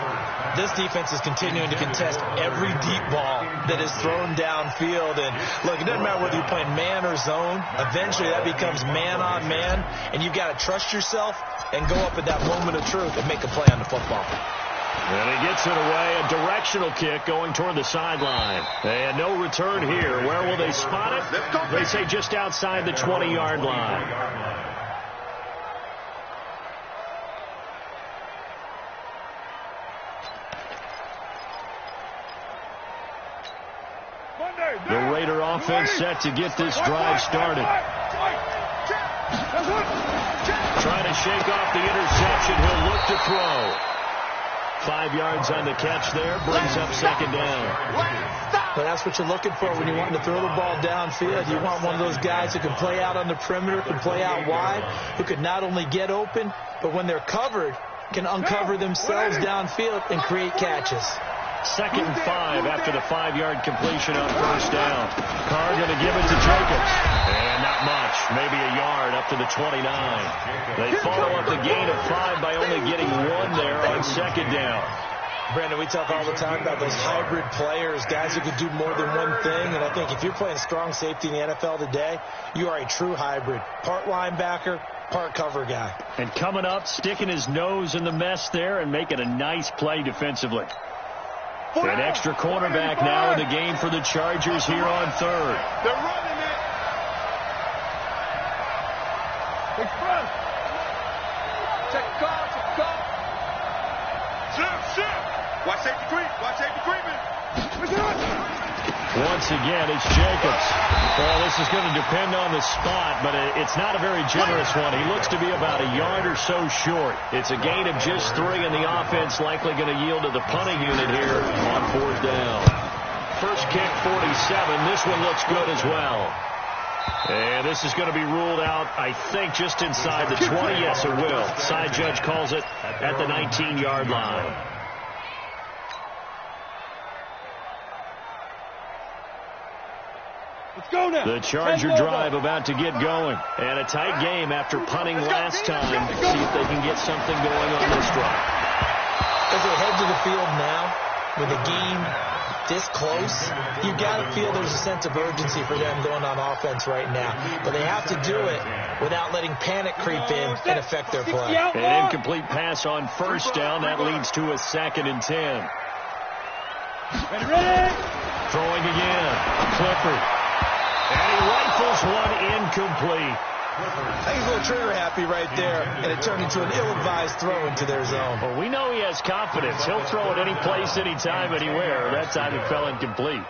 This defense is continuing to contest every deep ball that is thrown downfield. And look, it doesn't matter whether you're playing man or zone. Eventually that becomes man on man, and you've got to trust yourself and go up at that moment of truth and make a play on the football. And he gets it away. A directional kick going toward the sideline. And no return here. Where will they spot it? They say just outside the 20-yard line. The Raider offense set to get this drive started. Trying to shake off the interception. He'll look to throw. 5 yards on the catch there, brings up 2nd down. But that's what you're looking for when you're wanting to throw the ball downfield. You want one of those guys who can play out on the perimeter, can play out wide, who can not only get open, but when they're covered, can uncover themselves downfield and create catches. 2nd and 5 after the 5-yard completion on 1st down. Carr going to give it to Jacobs. And not much, maybe a yard up to the 29. They follow up the gain of 5 by only getting 1 there on 2nd down. Brandon, we talk all the time about those hybrid players, guys who can do more than one thing. And I think if you're playing strong safety in the NFL today, you are a true hybrid. Part linebacker, part cover guy. And coming up, sticking his nose in the mess there and making a nice play defensively. An extra cornerback now in the game for the Chargers here on 3rd. They're running it. Big front. Check the call. Slip. Watch safety creeping. Once again, it's Jacobs. Well, this is going to depend on the spot, but it's not a very generous one. He looks to be about a yard or so short. It's a gain of just 3, and the offense likely going to yield to the punting unit here on 4th down. First kick, 47. This one looks good as well. And this is going to be ruled out, I think, just inside the 20. Yes, it will. Side judge calls it at the 19-yard line. Let's go now. The Charger drive about to get going. And a tight game after punting last time. See if they can get something going on this drive. As they head to the field now, with a game this close, you've got to feel there's a sense of urgency for them going on offense right now. But they have to do it without letting panic creep in and affect their play. An incomplete pass on first down. That leads to a 2nd and 10. Ready? Throwing again. Clifford. And he rifles one incomplete. I think he's a little trigger happy right there, and it turned into an ill-advised throw into their zone. Well, we know he has confidence. He'll throw it any place, anytime, anywhere. That time it fell incomplete.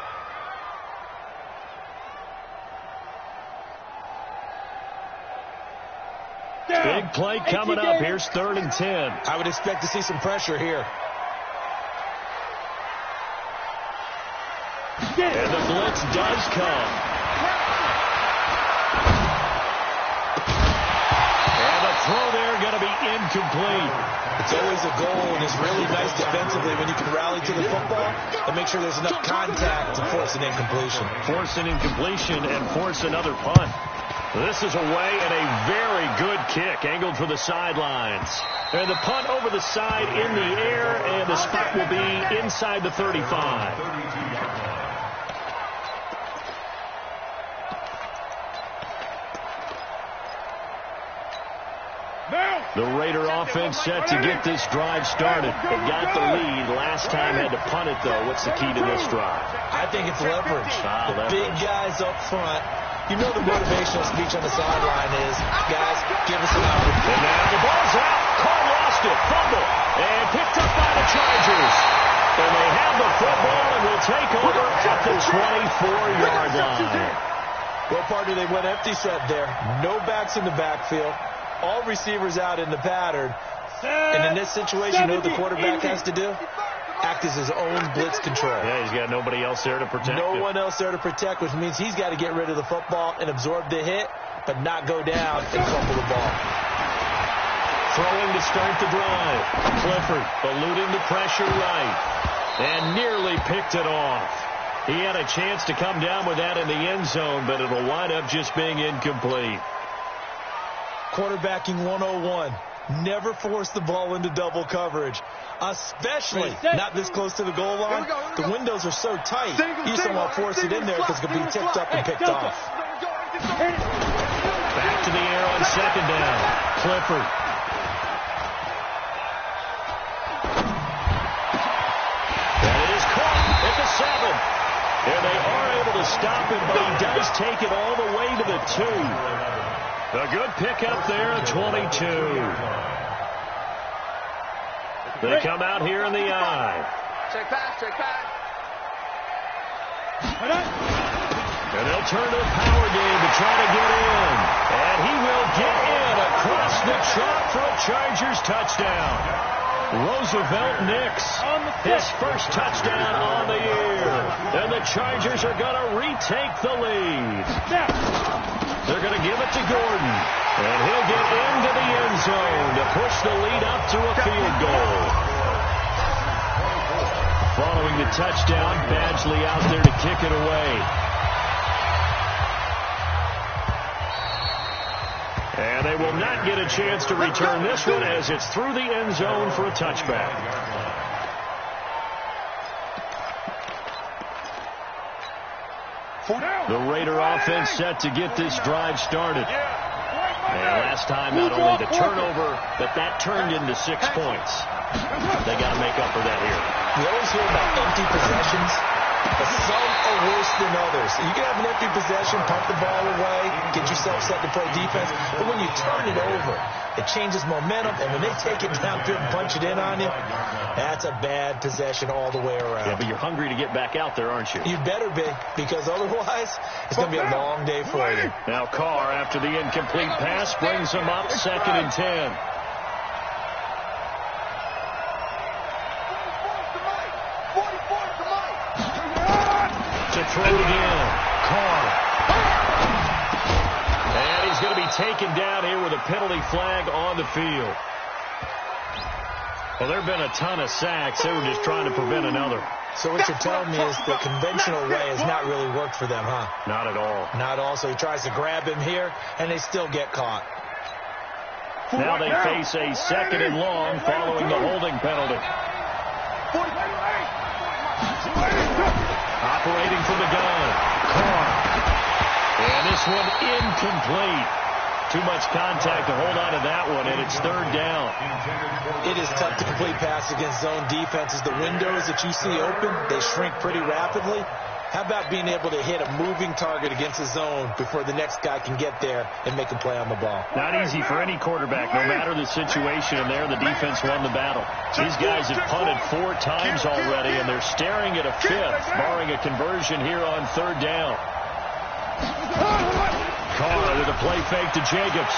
Big play coming up. Here's 3rd and 10. I would expect to see some pressure here. And the blitz does come. And the throw there going to be incomplete. It's always a goal, and it's really nice defensively when you can rally to the football and make sure there's enough contact to force an incompletion. Force an incompletion and force another punt. This is away and a very good kick, angled for the sidelines. And the punt over the side in the air, and the spot will be inside the 35. The Raider offense set to get this drive started. It got the lead. Last time had to punt it, though. What's the key to this drive? I think it's leverage. The leverage. Big guys up front. You know the motivational speech on the sideline is, guys, give us an opportunity. And now the ball's out. Carr lost it. Fumble. And picked up by the Chargers. And they have the football and will take over at the 24-yard line. Well, partner, they went empty set there. No backs in the backfield. All receivers out in the pattern. And in this situation, you know what the quarterback has to do? Act as his own blitz control. Yeah, he's got nobody else there to protect him. No one else there to protect, which means he's got to get rid of the football and absorb the hit, but not go down and fumble the ball. Throwing to start the drive. Clifford eluding the pressure right. And nearly picked it off. He had a chance to come down with that in the end zone, but it'll wind up just being incomplete. Quarterbacking 101. Never force the ball into double coverage, especially not this close to the goal line. The windows are so tight, you just don't want to force it in there because it could be tipped up and picked off. Back to the air on 2nd down. Clifford. That is caught at the 7. And they are able to stop him, but he does take it all the way to the 2. A good pickup there at 22. They come out here in the eye. Check pass, check pass. And they'll turn to the power game to try to get in. And he will get in across the chalk for a Chargers touchdown. Roosevelt Nix, his first touchdown on the year. And the Chargers are going to retake the lead. They're going to give it to Gordon. And he'll get into the end zone to push the lead up to a field goal. Following the touchdown, Badgley out there to kick it away. And they will not get a chance to return this one as it's through the end zone for a touchback. The Raider offense set to get this drive started. And last time, not only the turnover, but that turned into 6 points. They got to make up for that here. We always hear about empty possessions, but some are worse than others. You can have an empty possession, punt the ball away, get yourself set to play defense, but when you turn it over, it changes momentum, and when they take it downfield and punch it in on you, that's a bad possession all the way around. Yeah, but you're hungry to get back out there, aren't you? You better be, because otherwise, it's going to be a long day for you. Now Carr, after the incomplete pass, brings him up 2nd and 10. To throw it again. Carr. taken down here with a penalty flag on the field. Well, there have been a ton of sacks. They were just trying to prevent another. So what you're telling me is the conventional way has not really worked for them, huh? Not at all. Not at all. So he tries to grab him here, and they still get caught. Now they face a 2nd and long following the holding penalty. Operating from the gun. Carr. And this one incomplete. Too much contact to hold on to that one, and it's 3rd down. It is tough to complete pass against zone defenses. The windows that you see open, they shrink pretty rapidly. How about being able to hit a moving target against a zone before the next guy can get there and make a play on the ball? Not easy for any quarterback, no matter the situation, and there the defense won the battle. These guys have punted 4 times already, and they're staring at a 5th, barring a conversion here on 3rd down. Carr with a play fake to Jacobs.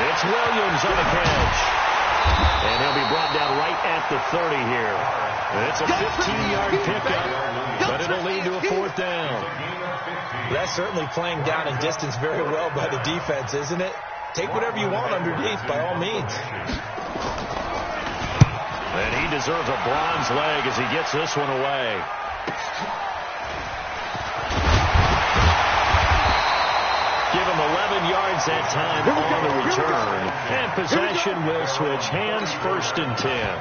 It's Williams on the catch. And he'll be brought down right at the 30 here. It's a 15-yard pickup, but it'll lead to a 4th down. That's certainly playing down in distance very well by the defense, isn't it? Take whatever you want underneath, by all means. And he deserves a bronze leg as he gets this one away. Give him 11 yards that time on the return. And possession will switch hands, 1st and 10.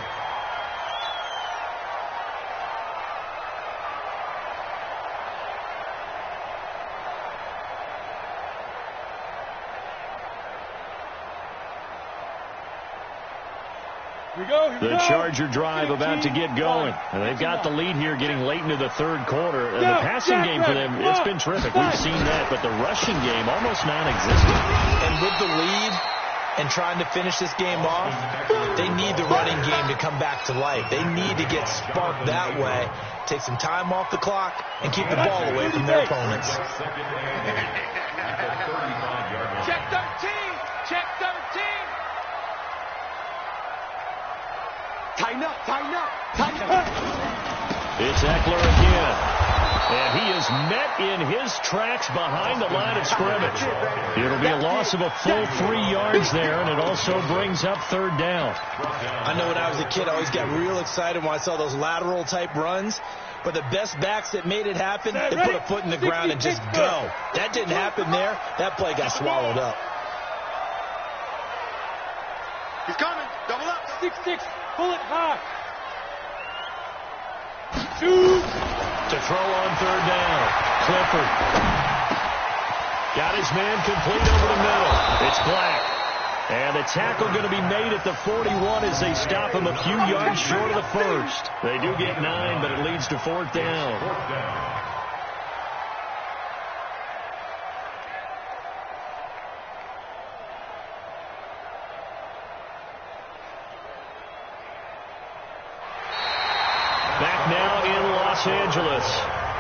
The Charger drive about to get going. And they've got the lead here getting late into the 3rd quarter. And the passing game for them, it's been terrific. We've seen that. But the rushing game, almost non-existent. And with the lead and trying to finish this game off, they need the running game to come back to life. They need to get sparked that way, take some time off the clock, and keep the ball away from their opponents. Check 13. Check 13. Tighten up, tighten up, tighten up. It's Eckler again. And he is met in his tracks behind the line of scrimmage. It'll be a loss of a full 3 yards there, and it also brings up 3rd down. I know when I was a kid, I always got real excited when I saw those lateral-type runs. But the best backs that made it happen, they put a foot in the ground and just go. That didn't happen there. That play got swallowed up. He's coming. Double up. 6-6. Pull it high. Shoot. To throw on 3rd down. Clifford. Got his man complete over the middle. It's Black. And the tackle going to be made at the 41 as they stop him a few yards short of the 1st. They do get 9, but it leads to 4th down. Back now in Los Angeles.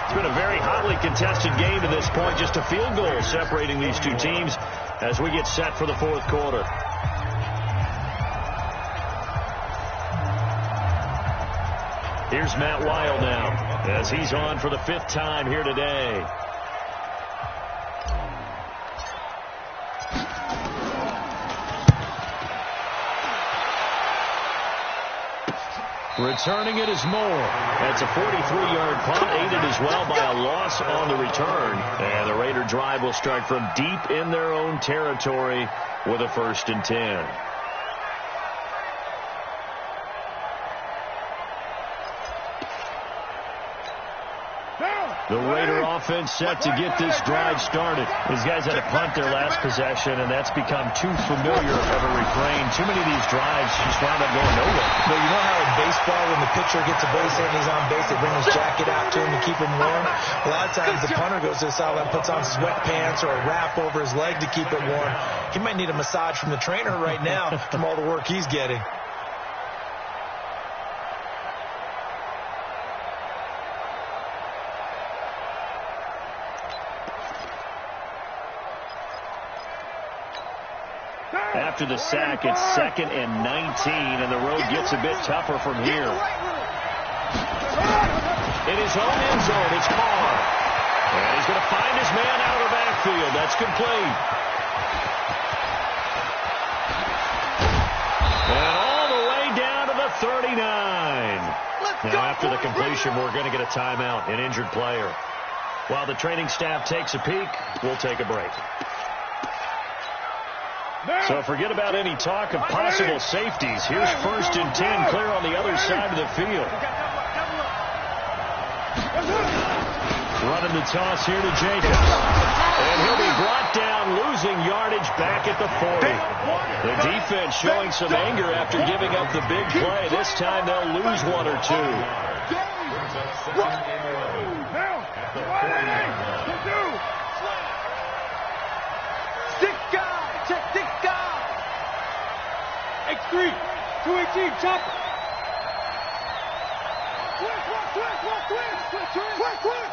It's been a very hotly contested game to this point. Just a field goal separating these two teams as we get set for the 4th quarter. Here's Matt Weil now as he's on for the 5th time here today. Returning it is Moore. That's a 43-yard punt, aided as well by a loss on the return. And the Raider drive will start from deep in their own territory with a 1st and 10. The Raider offense set to get this drive started. These guys had to punt their last possession, and that's become too familiar of a refrain. Too many of these drives just wound up going nowhere. But you know how in baseball, when the pitcher gets a base hit and he's on base, they bring his jacket out to him to keep him warm? A lot of times the punter goes to the sideline, puts on sweatpants or a wrap over his leg to keep it warm. He might need a massage from the trainer right now from all the work he's getting. After the sack, it's 2nd and 19, and the road gets a bit tougher from here. In his own end zone, it's Carr. And he's going to find his man out of the backfield. That's complete. And all the way down to the 39. Now, after the completion, we're going to get a timeout, an injured player. While the training staff takes a peek, we'll take a break. So forget about any talk of possible safeties. Here's 1st and 10, clear on the other side of the field. Running the toss here to Jacobs. And he'll be brought down, losing yardage back at the 40. The defense showing some anger after giving up the big play. This time they'll lose 1 or 2. X3, 218, chop. Quick.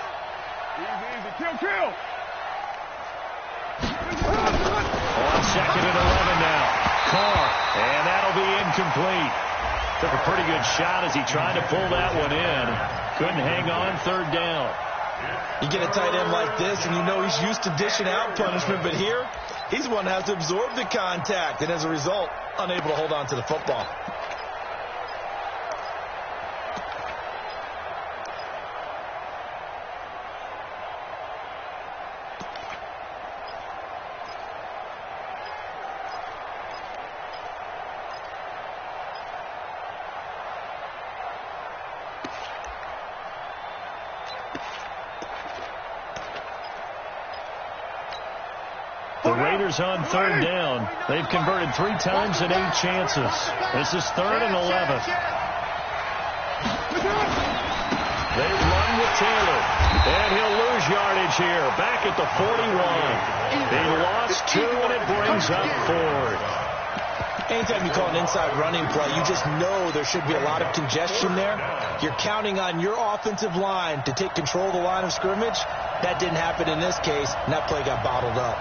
Easy, kill. On 2nd and 11 now. Carr, and that'll be incomplete. Took a pretty good shot as he tried to pull that one in. Couldn't hang on 3rd down. You get a tight end like this, and you know he's used to dishing out punishment, but here, he's one that has to absorb the contact, and as a result, unable to hold on to the football. The Raiders on 3rd down. They've converted 3 times in 8 chances. This is 3rd and 11. They run with Taylor. And he'll lose yardage here. Back at the 41. He lost 2, and it brings up 4. Anytime you call an inside running play, you just know there should be a lot of congestion there. You're counting on your offensive line to take control of the line of scrimmage. That didn't happen in this case, and that play got bottled up.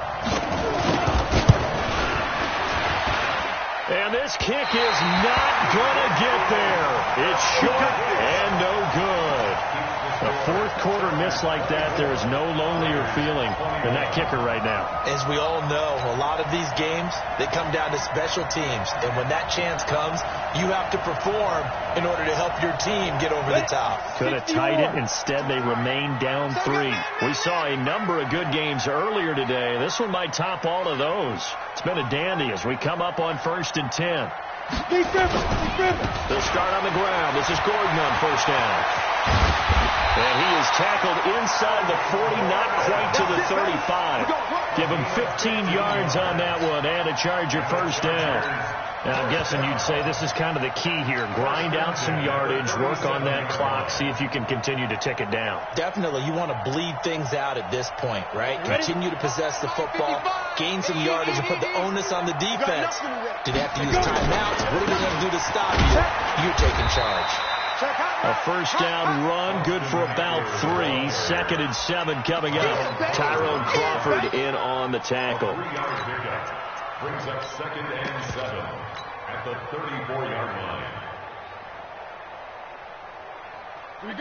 And this kick is not going to get there. It's short and no good. A 4th quarter miss like that, there is no lonelier feeling than that kicker right now. As we all know, a lot of these games, they come down to special teams. And when that chance comes, you have to perform in order to help your team get over the top. Could have tied it. Instead, they remain down 3. We saw a number of good games earlier today. This one might top all of those. It's been a dandy as we come up on 1st and 10. They'll start on the ground. This is Gordon on 1st down. And he is tackled inside the 40, not quite to the 35. Give him 15 yards on that one and a Charger 1st down. And I'm guessing you'd say this is kind of the key here. Grind out some yardage, work on that clock, see if you can continue to tick it down. Definitely. You want to bleed things out at this point, right? Continue to possess the football, gain some yardage, and put the onus on the defense. Do they have to use timeouts? What are they going to do to stop you? You're taking charge. A 1st down run, good for about 3. 2nd and 7 coming up. Tyrone Crawford in on the tackle. Brings up 2nd and 7 at the 34-yard line.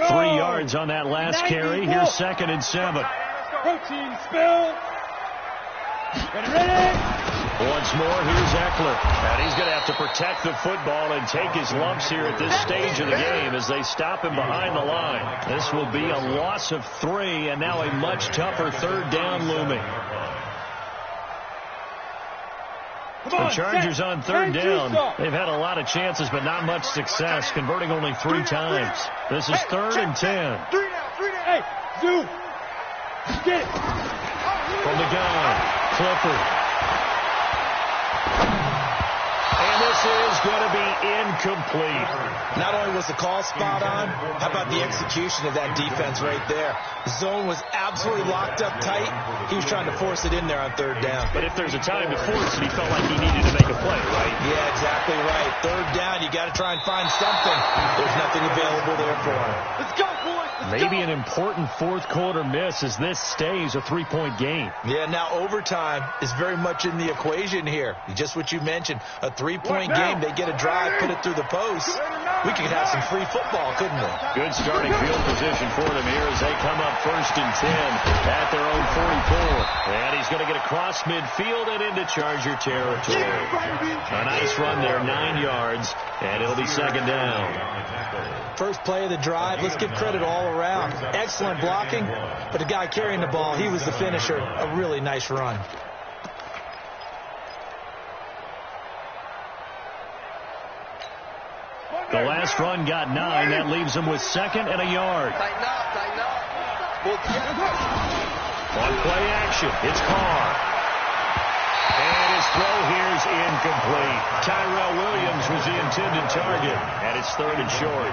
3 yards on that last carry. Here's 2nd and 7. Protein spill. Ready. Once more, here's Eckler. And he's going to have to protect the football and take his lumps here at this stage of the game as they stop him behind the line. This will be a loss of 3, and now a much tougher 3rd down looming. The Chargers on 3rd down. They've had a lot of chances, but not much success, converting only 3 times. This is 3rd and 10. Hey, Zoo. Get it. From the gun, Clifford. And this is going to be incomplete. Not only was the call spot on, how about the execution of that defense right there? The zone was absolutely locked up tight. He was trying to force it in there on 3rd down. But if there's a time to force it, he felt like he needed to make a play, right? Yeah, exactly right. 3rd down, you got to try and find something. There's nothing available there for him. Let's go, boys. Maybe an important 4th quarter miss as this stays a 3-point game. Yeah, now overtime is very much in the equation here. Just what you mentioned, a 3-point game. They get a drive, put it through the post. we could have some free football, couldn't we? Good starting field position for them here as they come up 1st and 10 at their own 44. And he's going to get across midfield and into Charger territory. A nice run there, 9 yards, and it'll be 2nd down. First play of the drive, let's give credit all around. Excellent blocking, but the guy carrying the ball, he was the finisher. A really nice run. The last run got 9. That leaves him with 2nd and a yard. Tighten up. On play action, it's Carr. And his throw here's incomplete. Tyrell Williams was the intended target, and it's 3rd and short.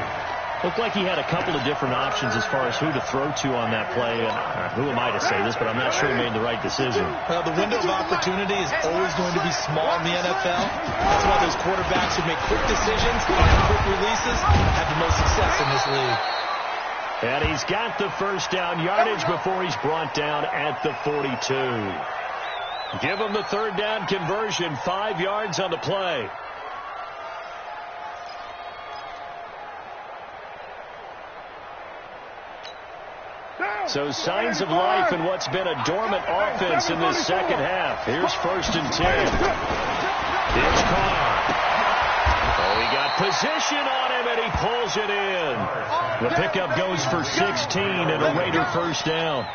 Looked like he had a couple of different options as far as who to throw to on that play. And who am I to say this, but I'm not sure he made the right decision. Well, the window of opportunity is always going to be small in the NFL. That's why those quarterbacks who make quick decisions and quick releases have the most success in this league. And he's got the first down yardage before he's brought down at the 42. Give him the 3rd down conversion, 5 yards on the play. So signs of life in what's been a dormant offense in this second half. Here's 1st and 10. Here's Carr. Oh, he got position on him, and he pulls it in. The pickup goes for 16 and a Raider first down.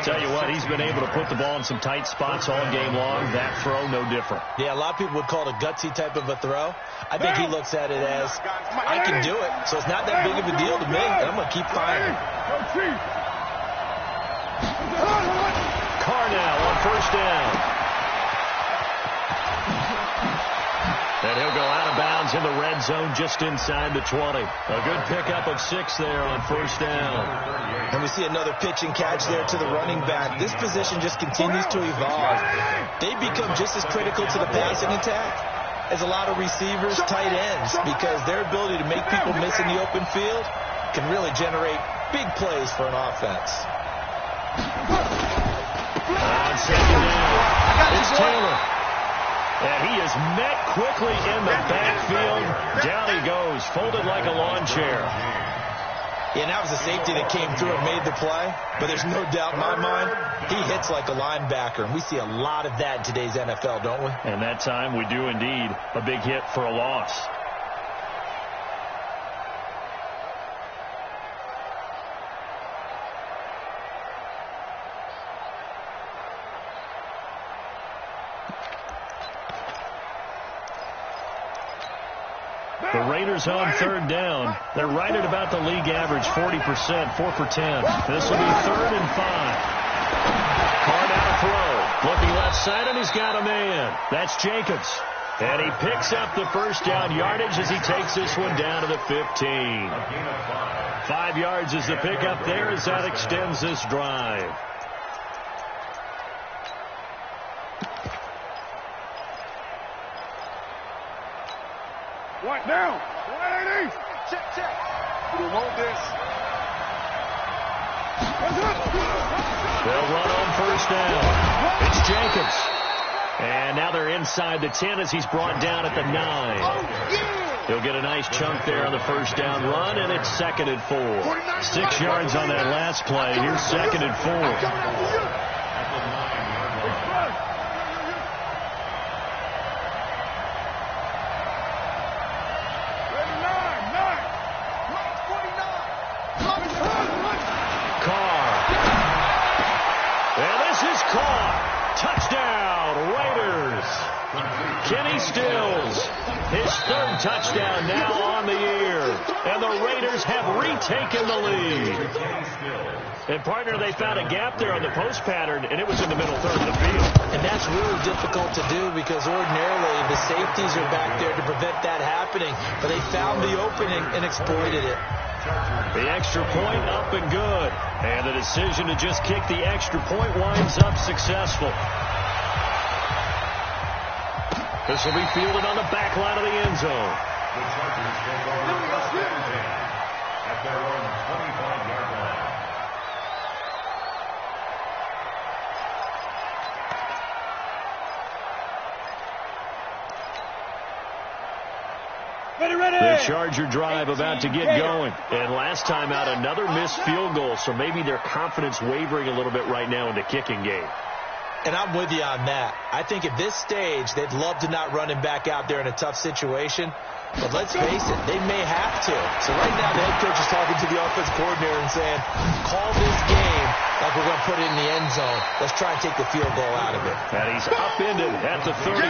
Tell you what, he's been able to put the ball in some tight spots all game long. That throw, no different. Yeah, a lot of people would call it a gutsy type of a throw. I think he looks at it as, I can do it, so it's not that big of a deal to me, and I'm going to keep firing. Carr now on 1st down. And he'll go out of bounds in the red zone just inside the 20. A good pickup of 6 there on 1st down. And we see another pitch and catch there to the running back. This position just continues to evolve. They become just as critical to the passing attack as a lot of receivers, tight ends, because their ability to make people miss in the open field can really generate big plays for an offense. On 2nd down, it's Taylor. And he is met quickly in the backfield. Down he goes, folded like a lawn chair. Yeah, and that was a safety that came through and made the play. But there's no doubt in my mind, he hits like a linebacker. And we see a lot of that in today's NFL, don't we? And that time we do indeed. A big hit for a loss. The Raiders on 3rd down. They're right at about the league average, 40%, 4 for 10. This will be 3rd and 5. Carr now to throw. Looking left side, and he's got a man. That's Jacobs. And he picks up the first down yardage as he takes this one down to the 15. 5 yards is the pickup there as that extends this drive. Right now. 180. Check. We hold this. They'll run on 1st down. It's Jacobs. And now they're inside the 10 as he's brought down at the 9. He'll get a nice chunk there on the 1st down run, and it's 2nd and 4. 6 yards on that last play. Here's 2nd and 4. Kenny Stills, his 3rd touchdown now on the year. And the Raiders have retaken the lead. And, partner, they found a gap there on the post pattern, and it was in the middle 3rd of the field. And that's really difficult to do because ordinarily the safeties are back there to prevent that happening. But they found the opening and exploited it. The extra point up and good. And the decision to just kick the extra point winds up successful. This will be fielded on the back line of the end zone. The Chargers take over at their own 25-yard line. The Charger drive about to get going. And last time out, another missed field goal, so maybe their confidence wavering a little bit right now in the kicking game. And I'm with you on that. I think at this stage, they'd love to not run him back out there in a tough situation. But let's face it, they may have to. So right now, the head coach is talking to the offensive coordinator and saying, call this game like we're going to put it in the end zone. Let's try and take the field goal out of it. And he's upended at the 33,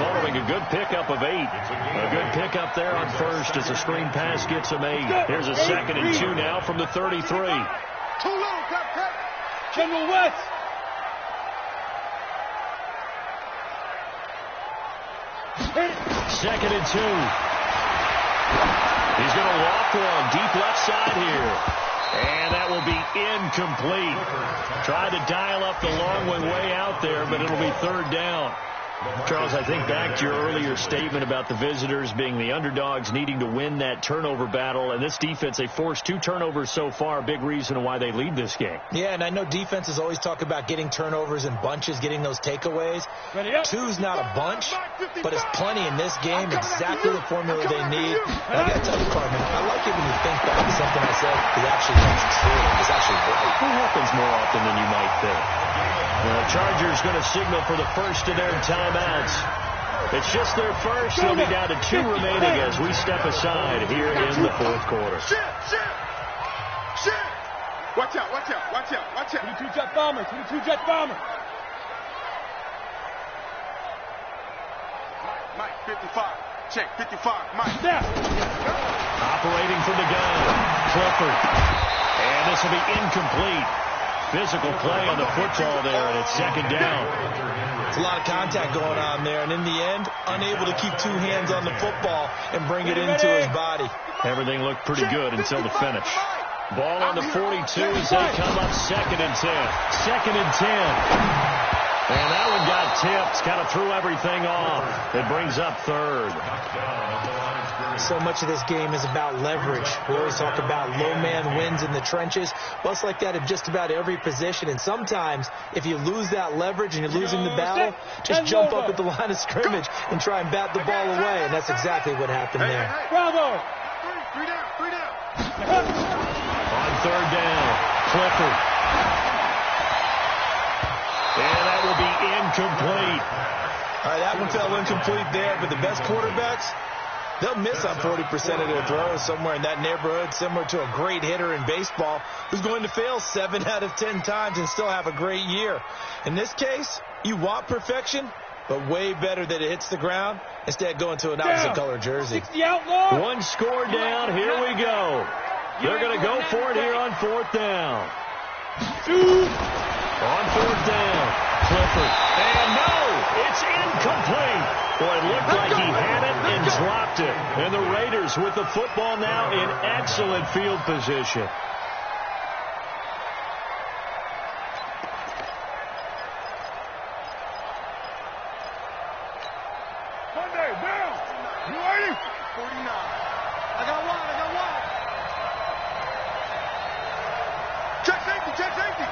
following a good pickup of 8. A good pickup there on first as a screen pass gets him 8. Here's a 2nd and 2 now from the 33. Too low, cut. General West. Second and 2. He's going to walk one deep left side here. And that will be incomplete. Tried to dial up the long one way out there, but it'll be 3rd down. Charles, I think back to your earlier statement about the visitors being the underdogs, needing to win that turnover battle. And this defense, they forced 2 turnovers so far. Big reason why they lead this game. Yeah, and I know defenses always talk about getting turnovers in bunches, getting those takeaways. 2's not a bunch, but it's plenty in this game. Exactly the formula they need. And I got to tell you, Carmen, I like it when you think back to something I said is actually true. It's actually right. It happens more often than you might think. The Chargers going to signal for the first of their timeouts. It's just their first. They'll be down to 2 remaining as we step aside here in the 4th quarter. Shit. Watch out. 22 jet bomber. Mike, 55. Check, 55. Mike. There. Operating from the gun, Clifford. And this will be incomplete. Physical play on the football there, and it's 2nd down. It's a lot of contact going on there, and in the end, unable to keep 2 hands on the football and bring it into his body. Everything looked pretty good until the finish. Ball on the 42 as they come up 2nd and 10. 2nd and 10. And that one got tipped. Kind of threw everything off. It brings up 3rd. So much of this game is about leverage. We always talk about low man wins in the trenches. Well, it's like that in just about every position. And sometimes, if you lose that leverage and you're losing the battle, just jump up at the line of scrimmage and try and bat the ball away. And that's exactly what happened there. Bravo. 3 down. On 3rd down, Clifford. And that will be incomplete. All right, that one fell incomplete there, but the best quarterbacks, they'll miss on 40% of their throws, somewhere in that neighborhood, similar to a great hitter in baseball who's going to fail 7 out of 10 times and still have a great year. In this case, you want perfection, but way better that it hits the ground instead of going to an opposite color jersey. 60 outlaw. 1 score down. Here we go. They're going to go for it here on 4th down. 2. On 4th down, Clifford. And no, it's incomplete. Boy, it looked like he had it and dropped it. And the Raiders with the football now in excellent field position. Monday, down. You ready? 49. I got one. Check safety.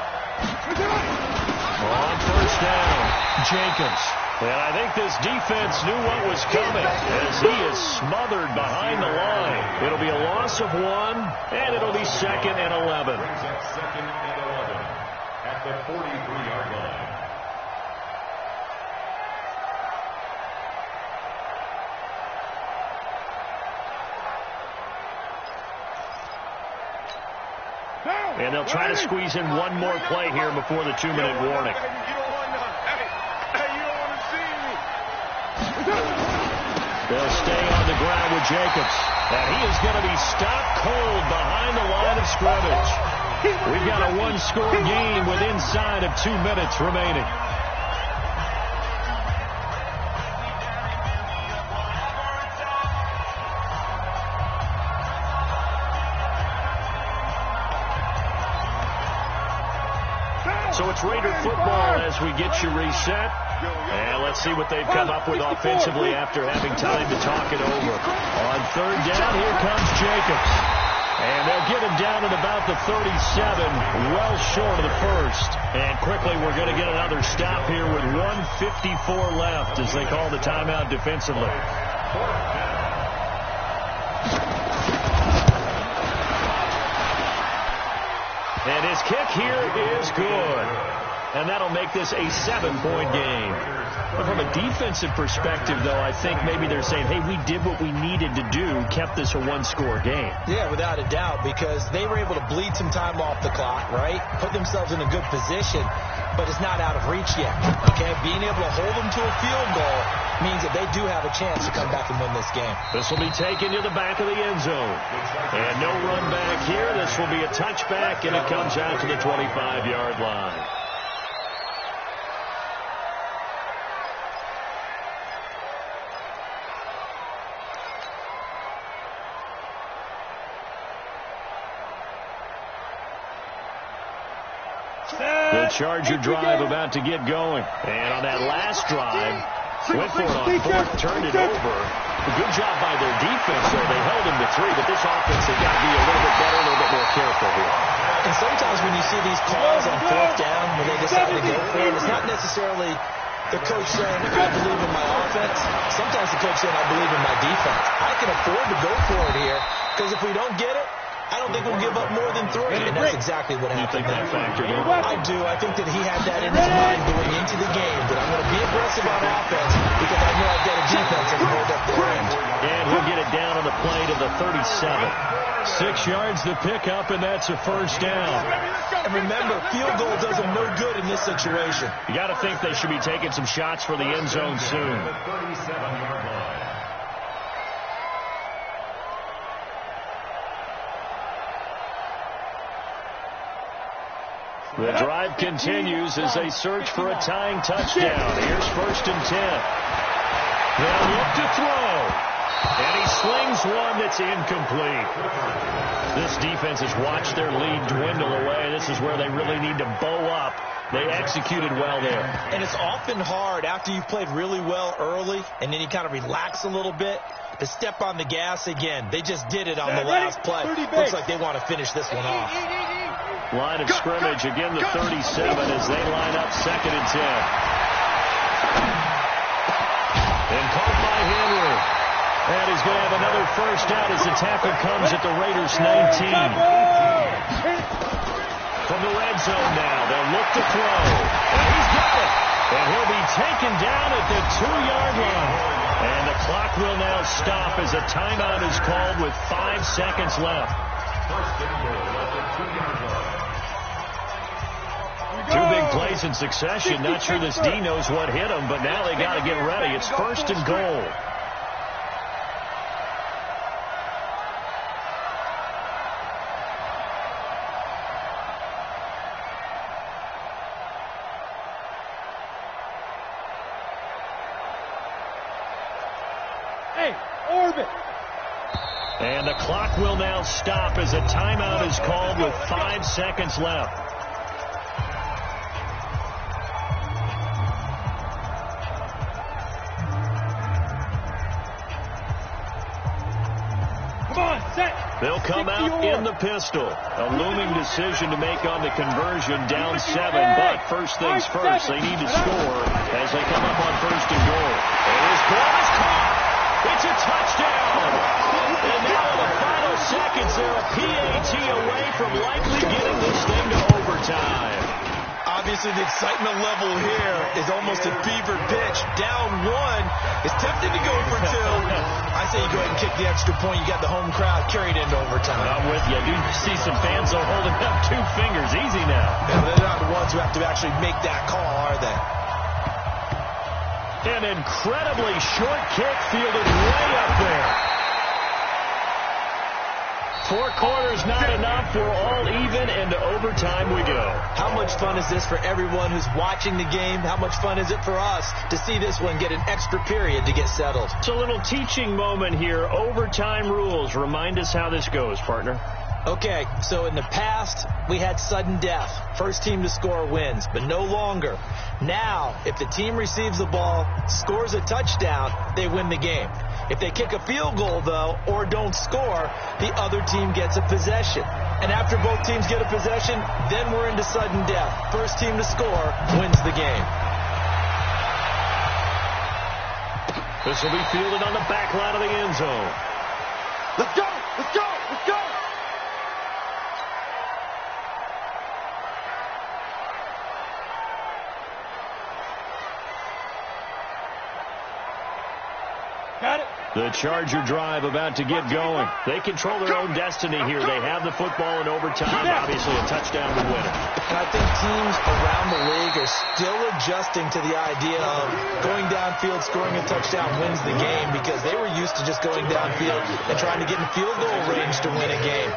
On 1st down, Jacobs. And I think this defense knew what was coming as he is smothered behind the line. It'll be a loss of 1, and it'll be 2nd and 11. Brings up 2nd and 11 at the 43-yard line. And they'll try to squeeze in one more play here before the 2-minute warning. They'll stay on the ground with Jacobs. And he is going to be stopped cold behind the line of scrimmage. We've got a 1-score game with inside of 2 minutes remaining. So it's Raider football as we get you reset. And let's see what they've come up with offensively after having time to talk it over. On 3rd down, here comes Jacobs. And they'll get him down at about the 37, well short of the first. And quickly, we're going to get another stop here with 1:54 left as they call the timeout defensively. his kick here is good. And that'll make this a 7-point game. But from a defensive perspective, though, I think maybe they're saying, hey, we did what we needed to do, kept this a one-score game. Yeah, without a doubt, because they were able to bleed some time off the clock, right? Put themselves in a good position, but it's not out of reach yet, okay? Being able to hold them to a field goal means that they do have a chance to come back and win this game. This will be taken to the back of the end zone. And no run back here. This will be a touchback, and it comes out to the 25-yard line. The Charger drive about to get going. And on that last drive, went for it on fourth, turned it over. A good job by their defense, though. They held him to 3, but this offense, they've got to be a little bit better, a little bit more careful here. And sometimes when you see these calls on fourth down, when they decide to go for it, it's not necessarily the coach saying, I believe in my offense. Sometimes the coach saying, I believe in my defense. I can afford to go for it here, because if we don't get it, I don't think we'll give up more than 3, and that's exactly what happened. You think that factored in? I do. I think that he had that in his mind going into the game, that I'm going to be aggressive on offense because I know I've got a defense that can hold up their end. And he'll get it down on the play to the 37. 6 yards the pickup, and that's a first down. And remember, field goal does them no good in this situation. You got to think they should be taking some shots for the end zone soon. The drive continues as they search for a tying touchdown. Here's 1st and 10. They'll look to throw. And he slings one that's incomplete. This defense has watched their lead dwindle away. This is where they really need to bow up. They executed well there. And it's often hard after you've played really well early and then you kind of relax a little bit to step on the gas again. They just did it on the last play. Looks like they want to finish this one off. Line of scrimmage, again the 37 as they line up 2nd and 10. And caught by Henry. And he's going to have another first down as the tackle comes at the Raiders 19. From the red zone now, they'll look to throw. And he's got it. And he'll be taken down at the 2-yard line. And the clock will now stop as a timeout is called with 5 seconds left. First and goal at the 2-yard line. 2 big plays in succession. Not sure this D knows what hit him, but now they got to get ready. It's 1st and goal. Hey, orbit. And the clock will now stop as a timeout is called with 5 seconds left. They'll come out in the pistol. A looming decision to make on the conversion, down 7. But first things first, they need to score as they come up on 1st and goal. And his ball is caught. It's a touchdown. And now in the final seconds, they're a PAT away from likely getting this thing to overtime. Obviously, the excitement level here is almost a fever pitch. Down 1. It's tempted to go for 2. I say you go ahead and kick the extra point. You got the home crowd carried into overtime. I'm with you. I do see some fans are holding up 2 fingers. Easy now. Yeah, they're not the ones who have to actually make that call, are they? An incredibly short kick fielded way up there. 4 quarters not enough. We're all even, and to overtime we go. How much fun is this for everyone who's watching the game? How much fun is it for us to see this one get an extra period to get settled? It's a little teaching moment here. Overtime rules. Remind us how this goes, partner. Okay, so in the past, we had sudden death. First team to score wins, but no longer. Now, if the team receives the ball, scores a touchdown, they win the game. If they kick a field goal, though, or don't score, the other team gets a possession. And after both teams get a possession, then we're into sudden death. First team to score wins the game. This will be fielded on the back line of the end zone. Let's go! Let's go! Let's go! The Charger drive about to get going. They control their own destiny here. They have the football in overtime. Obviously, a touchdown to win it. And I think teams around the league are still adjusting to the idea of going downfield, scoring a touchdown wins the game, because they were used to just going downfield and trying to get in field goal range to win a game.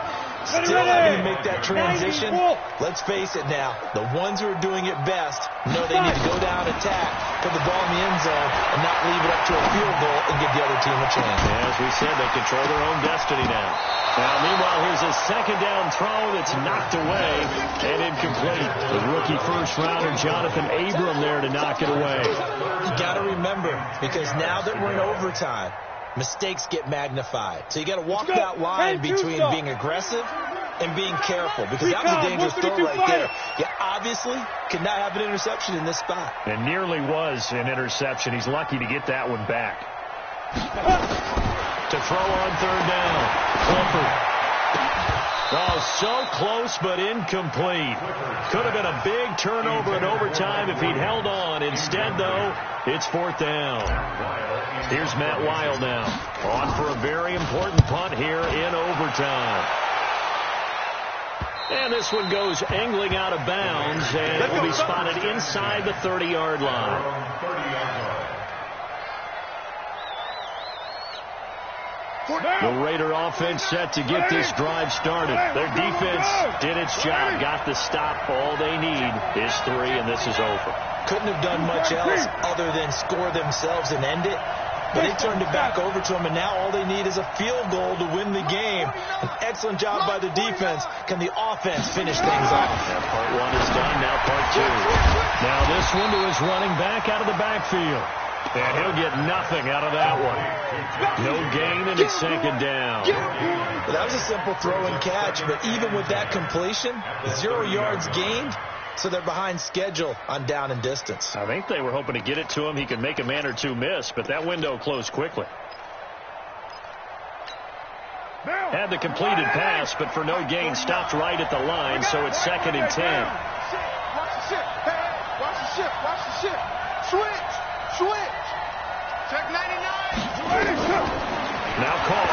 Still having to make that transition. Let's face it now, the ones who are doing it best know they need to go down, attack, put the ball in the end zone, and not leave it up to a field goal and give the other team a chance. As we said, they control their own destiny now. Now, meanwhile, here's a second down throw that's knocked away and incomplete. The rookie first-rounder Jonathan Abram there to knock it away. You got to remember, because now that we're in overtime, mistakes get magnified. So you got to walk that line between being aggressive and being careful, because that was a dangerous throw right there. You obviously could not have an interception in this spot. And nearly was an interception. He's lucky to get that one back. To throw on third down. Clifford. Oh, so close but incomplete. Could have been a big turnover in overtime if he'd held on. Instead, though, it's fourth down. Here's Matt Weil now. On for a very important punt here in overtime. And this one goes angling out of bounds, and it will be spotted inside the 30-yard line. The Raider offense set to get this drive started. Their defense did its job, got the stop. All they need is 3, and this is over. Couldn't have done much else other than score themselves and end it. But they turned it back over to them, and now all they need is a field goal to win the game. An excellent job by the defense. Can the offense finish things off? Yeah, part 1 is done, now part 2. Now this one to his running back out of the backfield. And he'll get nothing out of that one. No gain, and it's second down. Well, that was a simple throw and catch, but even with that completion, 0 yards gained, so they're behind schedule on down and distance. I think they were hoping to get it to him. He could make a man or two miss, but that window closed quickly. Had the completed pass, but for no gain, stopped right at the line, so it's second and 10. Watch the ship. Hey, watch the ship. Watch the ship. Switch. Check 99. Now Carr.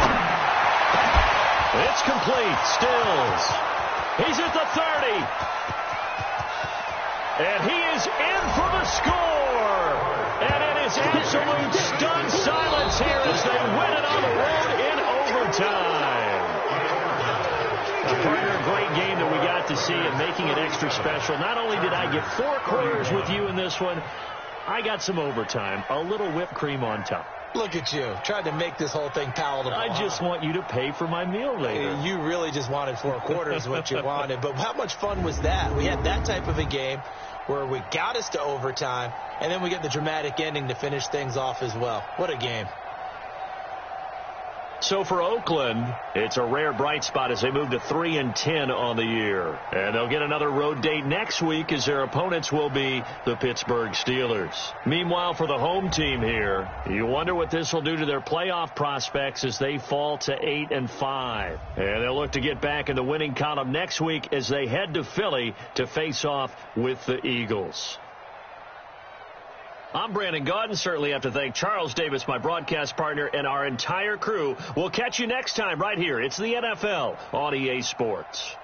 It's complete. Stills. He's at the 30. And he is in for the score. And it is absolute stunned silence here as they win it on the road in overtime. A great game that we got to see and making it extra special. Not only did I get 4 quarters with you in this one, I got some overtime, a little whipped cream on top. Look at you, tried to make this whole thing palatable. I just want you to pay for my meal later. You really just wanted 4 quarters what you wanted. But how much fun was that? We had that type of a game where we got us to overtime, and then we get the dramatic ending to finish things off as well. What a game. So for Oakland, it's a rare bright spot as they move to 3-10 on the year. And they'll get another road date next week as their opponents will be the Pittsburgh Steelers. Meanwhile, for the home team here, you wonder what this will do to their playoff prospects as they fall to 8-5. And they'll look to get back in the winning column next week as they head to Philly to face off with the Eagles. I'm Brandon Gaudin. Certainly have to thank Charles Davis, my broadcast partner, and our entire crew. We'll catch you next time right here. It's the NFL on EA Sports.